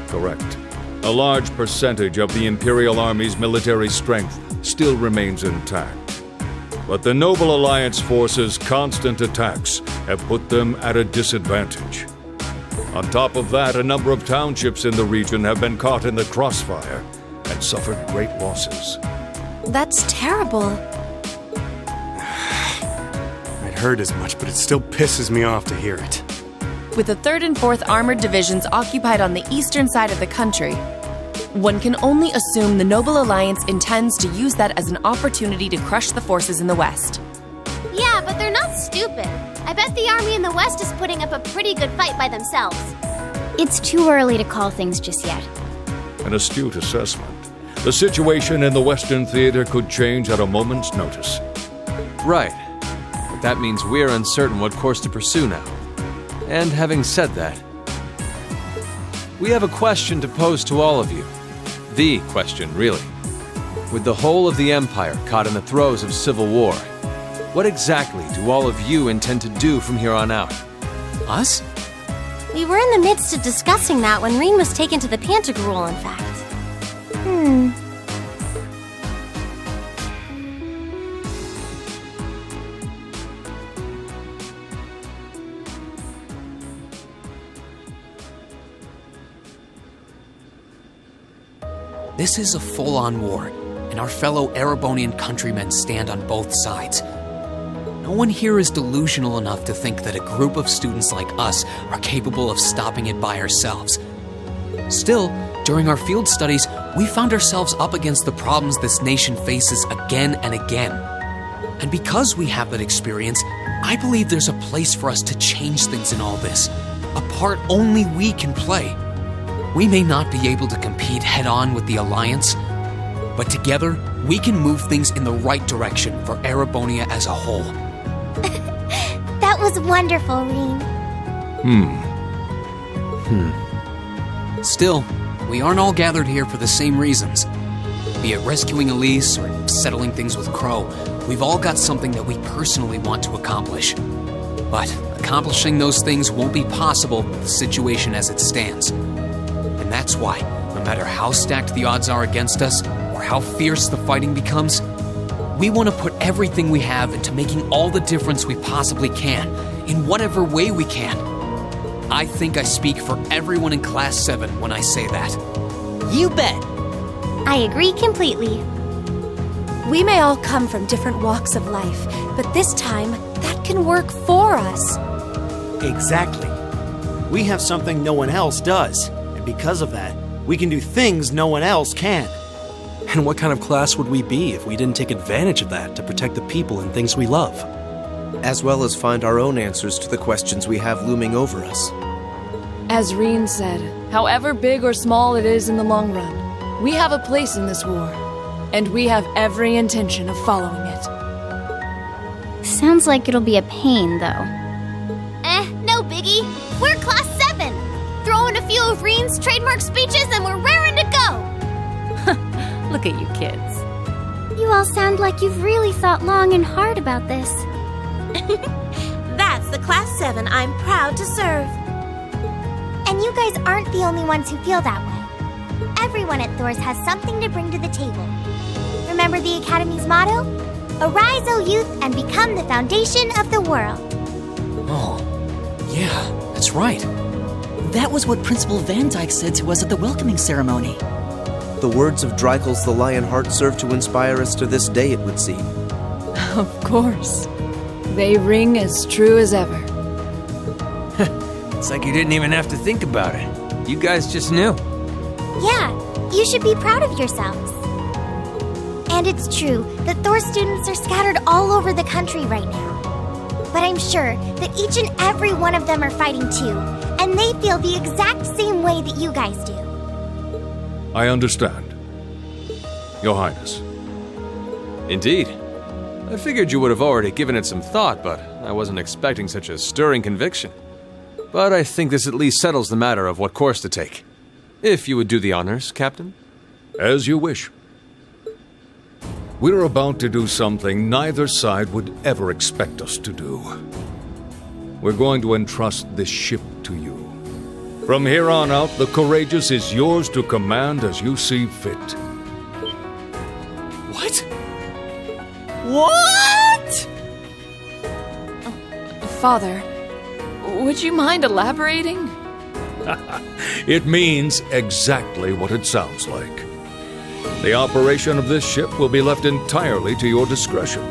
Correct. A large percentage of the Imperial Army's military strength still remains intact. But the Noble Alliance forces' constant attacks have put them at a disadvantage. On top of that, a number of townships in the region have been caught in the crossfire and suffered great losses. That's terrible. I'd heard as much, but it still pisses me off to hear it. With the 3rd and 4th Armored Divisions occupied on the eastern side of the country, one can only assume the Noble Alliance intends to use that as an opportunity to crush the forces in the west. Yeah, but they're not stupid. I bet the army in the west is putting up a pretty good fight by themselves. It's too early to call things just yet. An astute assessment. The situation in the Western Theater could change at a moment's notice. Right. But that means we're uncertain what course to pursue now. And having said that, we have a question to pose to all of you. The question, really. With the whole of the Empire caught in the throes of civil war, what exactly do all of you intend to do from here on out? Us? We were in the midst of discussing that when Reen was taken to the Pantagruel, in fact. This is a full-on war, and our fellow Erebonian countrymen stand on both sides. No one here is delusional enough to think that a group of students like us are capable of stopping it by ourselves. Still, during our field studies, we found ourselves up against the problems this nation faces again and again. And because we have that experience, I believe there's a place for us to change things in all this, a part only we can play. We may not be able to compete head-on with the Alliance, but together, we can move things in the right direction for Erebonia as a whole. That was wonderful, Reen. Still, we aren't all gathered here for the same reasons. Be it rescuing Elise or settling things with Crow, we've all got something that we personally want to accomplish. But accomplishing those things won't be possible with the situation as it stands. And that's why, no matter how stacked the odds are against us, or how fierce the fighting becomes, we want to put everything we have into making all the difference we possibly can, in whatever way we can. I think I speak for everyone in Class 7 when I say that. You bet! I agree completely. We may all come from different walks of life, but this time, that can work for us. Exactly. We have something no one else does, and because of that, we can do things no one else can. And what kind of class would we be if we didn't take advantage of that to protect the people and things we love? As well as find our own answers to the questions we have looming over us. As Reen said, however big or small it is in the long run, we have a place in this war. and we have every intention of following it. Sounds like it'll be a pain, though. No biggie. We're Class 7. Throw in a few of Reen's trademark speeches and we're raring to go. Look at you kids. You all sound like you've really thought long and hard about this. That's the Class 7 I'm proud to serve. And you guys aren't the only ones who feel that way. Everyone at Thor's has something to bring to the table. Remember the Academy's motto? Arise, O youth, and become the foundation of the world. Oh, yeah, that's right. That was what Principal Van Dyke said to us at the welcoming ceremony. The words of Dreikel's the Lionheart serve to inspire us to this day, it would seem. Of course. They ring as true as ever. It's like you didn't even have to think about it. You guys just knew. Yeah, you should be proud of yourselves. And it's true that Thor students are scattered all over the country right now. But I'm sure that each and every one of them are fighting too, and they feel the exact same way that you guys do. I understand. Your Highness. Indeed. I figured you would have already given it some thought, but I wasn't expecting such a stirring conviction. But I think this at least settles the matter of what course to take. If you would do the honors, Captain. As you wish. We're about to do something neither side would ever expect us to do. We're going to entrust this ship to you. From here on out, the Courageous is yours to command as you see fit. What? What? Father, would you mind elaborating? It means exactly what it sounds like. The operation of this ship will be left entirely to your discretion.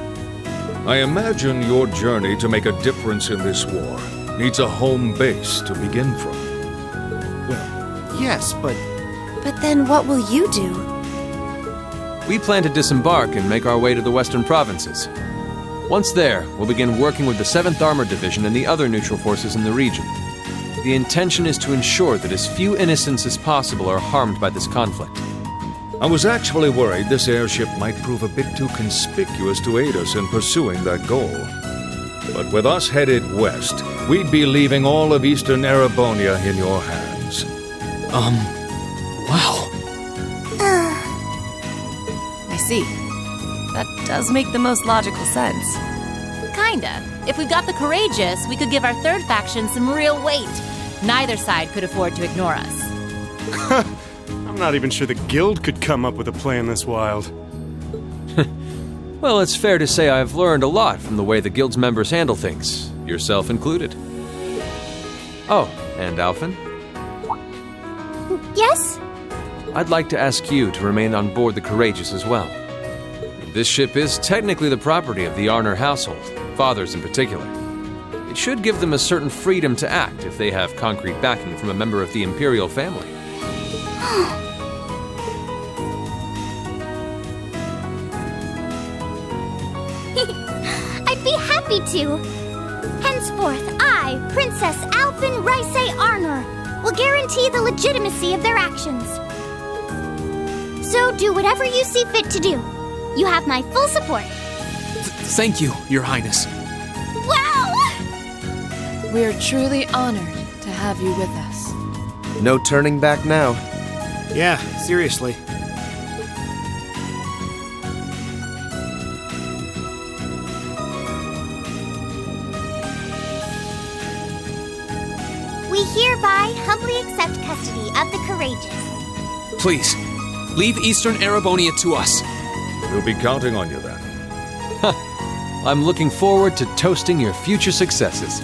I imagine your journey to make a difference in this war needs a home base to begin from. Yes, but then what will you do? We plan to disembark and make our way to the western provinces. Once there, we'll begin working with the 7th Armored Division and the other neutral forces in the region. The intention is to ensure that as few innocents as possible are harmed by this conflict. I was actually worried this airship might prove a bit too conspicuous to aid us in pursuing that goal. But with us headed west, we'd be leaving all of Eastern Erebonia in your hands. Wow. I see. That does make the most logical sense. Kinda. If we've got the Courageous, we could give our third faction some real weight. Neither side could afford to ignore us. I'm not even sure the Guild could come up with a plan this wild. Well, it's fair to say I've learned a lot from the way the Guild's members handle things, yourself included. Oh, and Alphen? Yes? I'd like to ask you to remain on board the Courageous as well. This ship is technically the property of the Arner household, fathers in particular. It should give them a certain freedom to act if they have concrete backing from a member of the Imperial family. I'd be happy to. Henceforth, I, Princess Alphen Raisay Arnor, will guarantee the legitimacy of their actions. So do whatever you see fit to do. You have my full support. Thank you, Your Highness. Wow! We're truly honored to have you with us. No turning back now. Yeah, seriously. We hereby humbly accept custody of the Courageous. Please, leave Eastern Erebonia to us. We'll be counting on you then. I'm looking forward to toasting your future successes.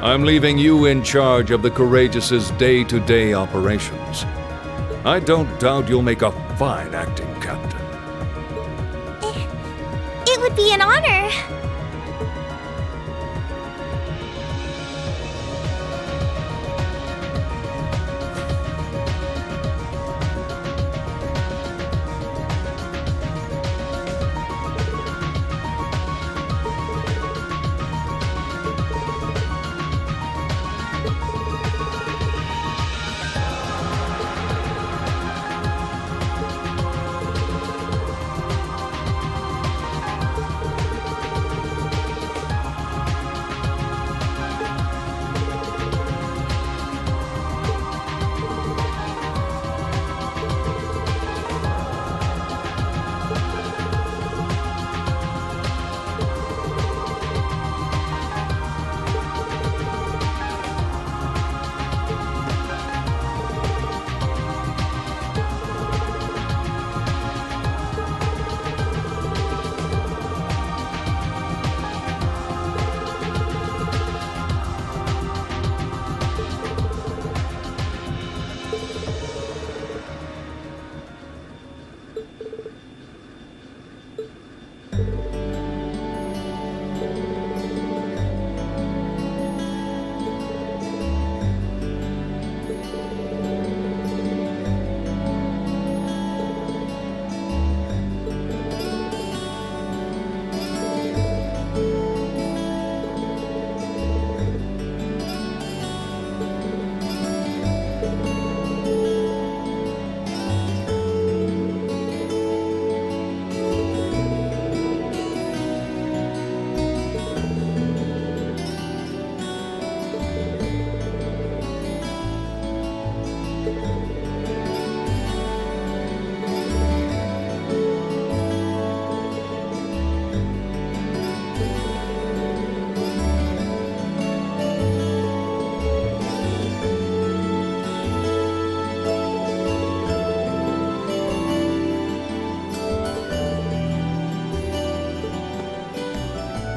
I'm leaving you in charge of the Courageous' day-to-day operations. I don't doubt you'll make a fine acting captain. It would be an honor.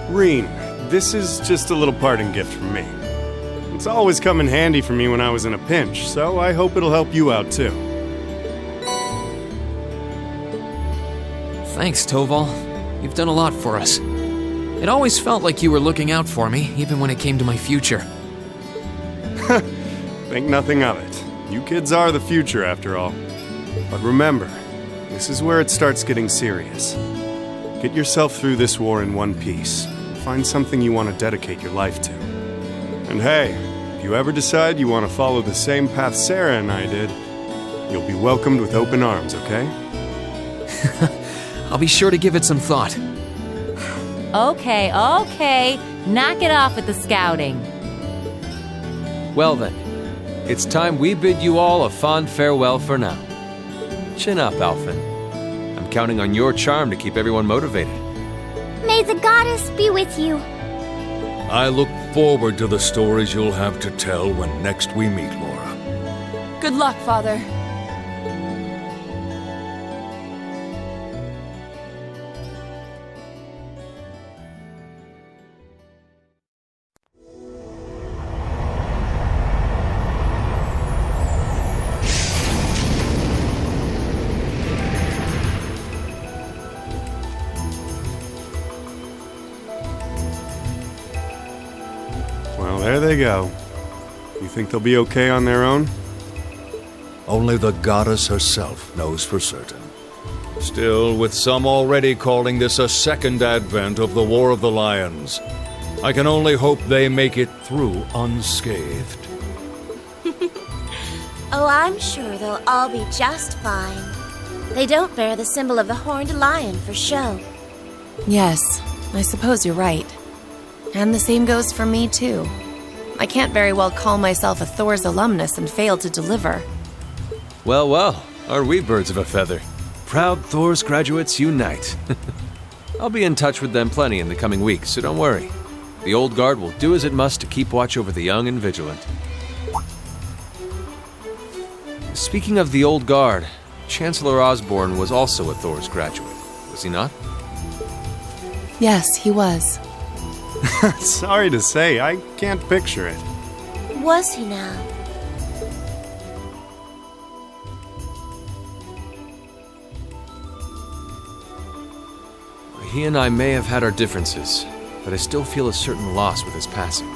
Reen, this is just a little parting gift from me. It's always come in handy for me when I was in a pinch, so I hope it'll help you out too. Thanks, Toval. You've done a lot for us. It always felt like you were looking out for me, even when it came to my future. Think nothing of it. You kids are the future, after all. But remember, this is where it starts getting serious. Get yourself through this war in one piece. Find something you want to dedicate your life to. And hey, if you ever decide you want to follow the same path Sarah and I did, you'll be welcomed with open arms, okay? I'll be sure to give it some thought. Okay. Knock it off with the scouting. Well then, it's time we bid you all a fond farewell for now. Chin up, Alphen. I'm counting on your charm to keep everyone motivated. May the goddess be with you. I look forward to the stories you'll have to tell when next we meet, Laura. Good luck, Father. Well, there they go. You think they'll be okay on their own? Only the goddess herself knows for certain. Still, with some already calling this a second advent of the War of the Lions, I can only hope they make it through unscathed. Oh, I'm sure they'll all be just fine. They don't bear the symbol of the horned lion for show. Yes, I suppose you're right. And the same goes for me, too. I can't very well call myself a Thor's alumnus and fail to deliver. Well, are we birds of a feather? Proud Thor's graduates unite. I'll be in touch with them plenty in the coming weeks, so don't worry. The old guard will do as it must to keep watch over the young and vigilant. Speaking of the old guard, Chancellor Osborne was also a Thor's graduate, was he not? Yes, he was. Sorry to say, I can't picture it. Was he now? He and I may have had our differences, but I still feel a certain loss with his passing.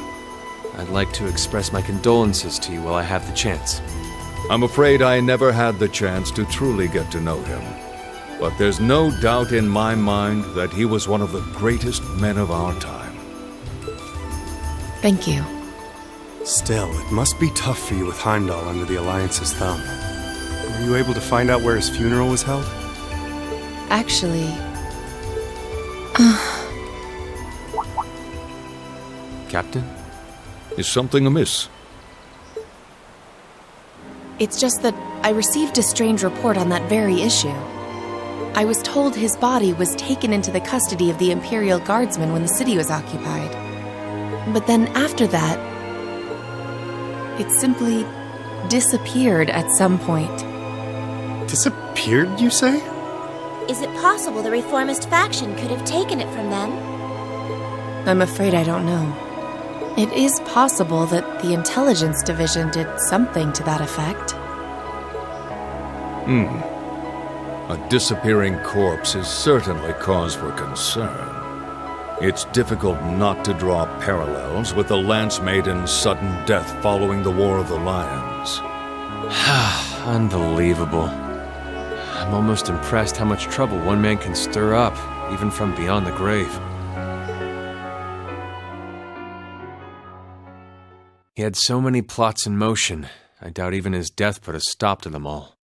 I'd like to express my condolences to you while I have the chance. I'm afraid I never had the chance to truly get to know him. But there's no doubt in my mind that he was one of the greatest men of our time. Thank you. Still, it must be tough for you with Heimdall under the Alliance's thumb. Were you able to find out where his funeral was held? Actually... Captain? Is something amiss? It's just that I received a strange report on that very issue. I was told his body was taken into the custody of the Imperial Guardsmen when the city was occupied. But then after that, it simply disappeared at some point. Disappeared, you say? Is it possible the reformist faction could have taken it from them? I'm afraid I don't know. It is possible that the Intelligence Division did something to that effect. A disappearing corpse is certainly cause for concern. It's difficult not to draw parallels with the Lance Maiden's sudden death following the War of the Lions. Unbelievable. I'm almost impressed how much trouble one man can stir up, even from beyond the grave. He had so many plots in motion, I doubt even his death put a stop to them all.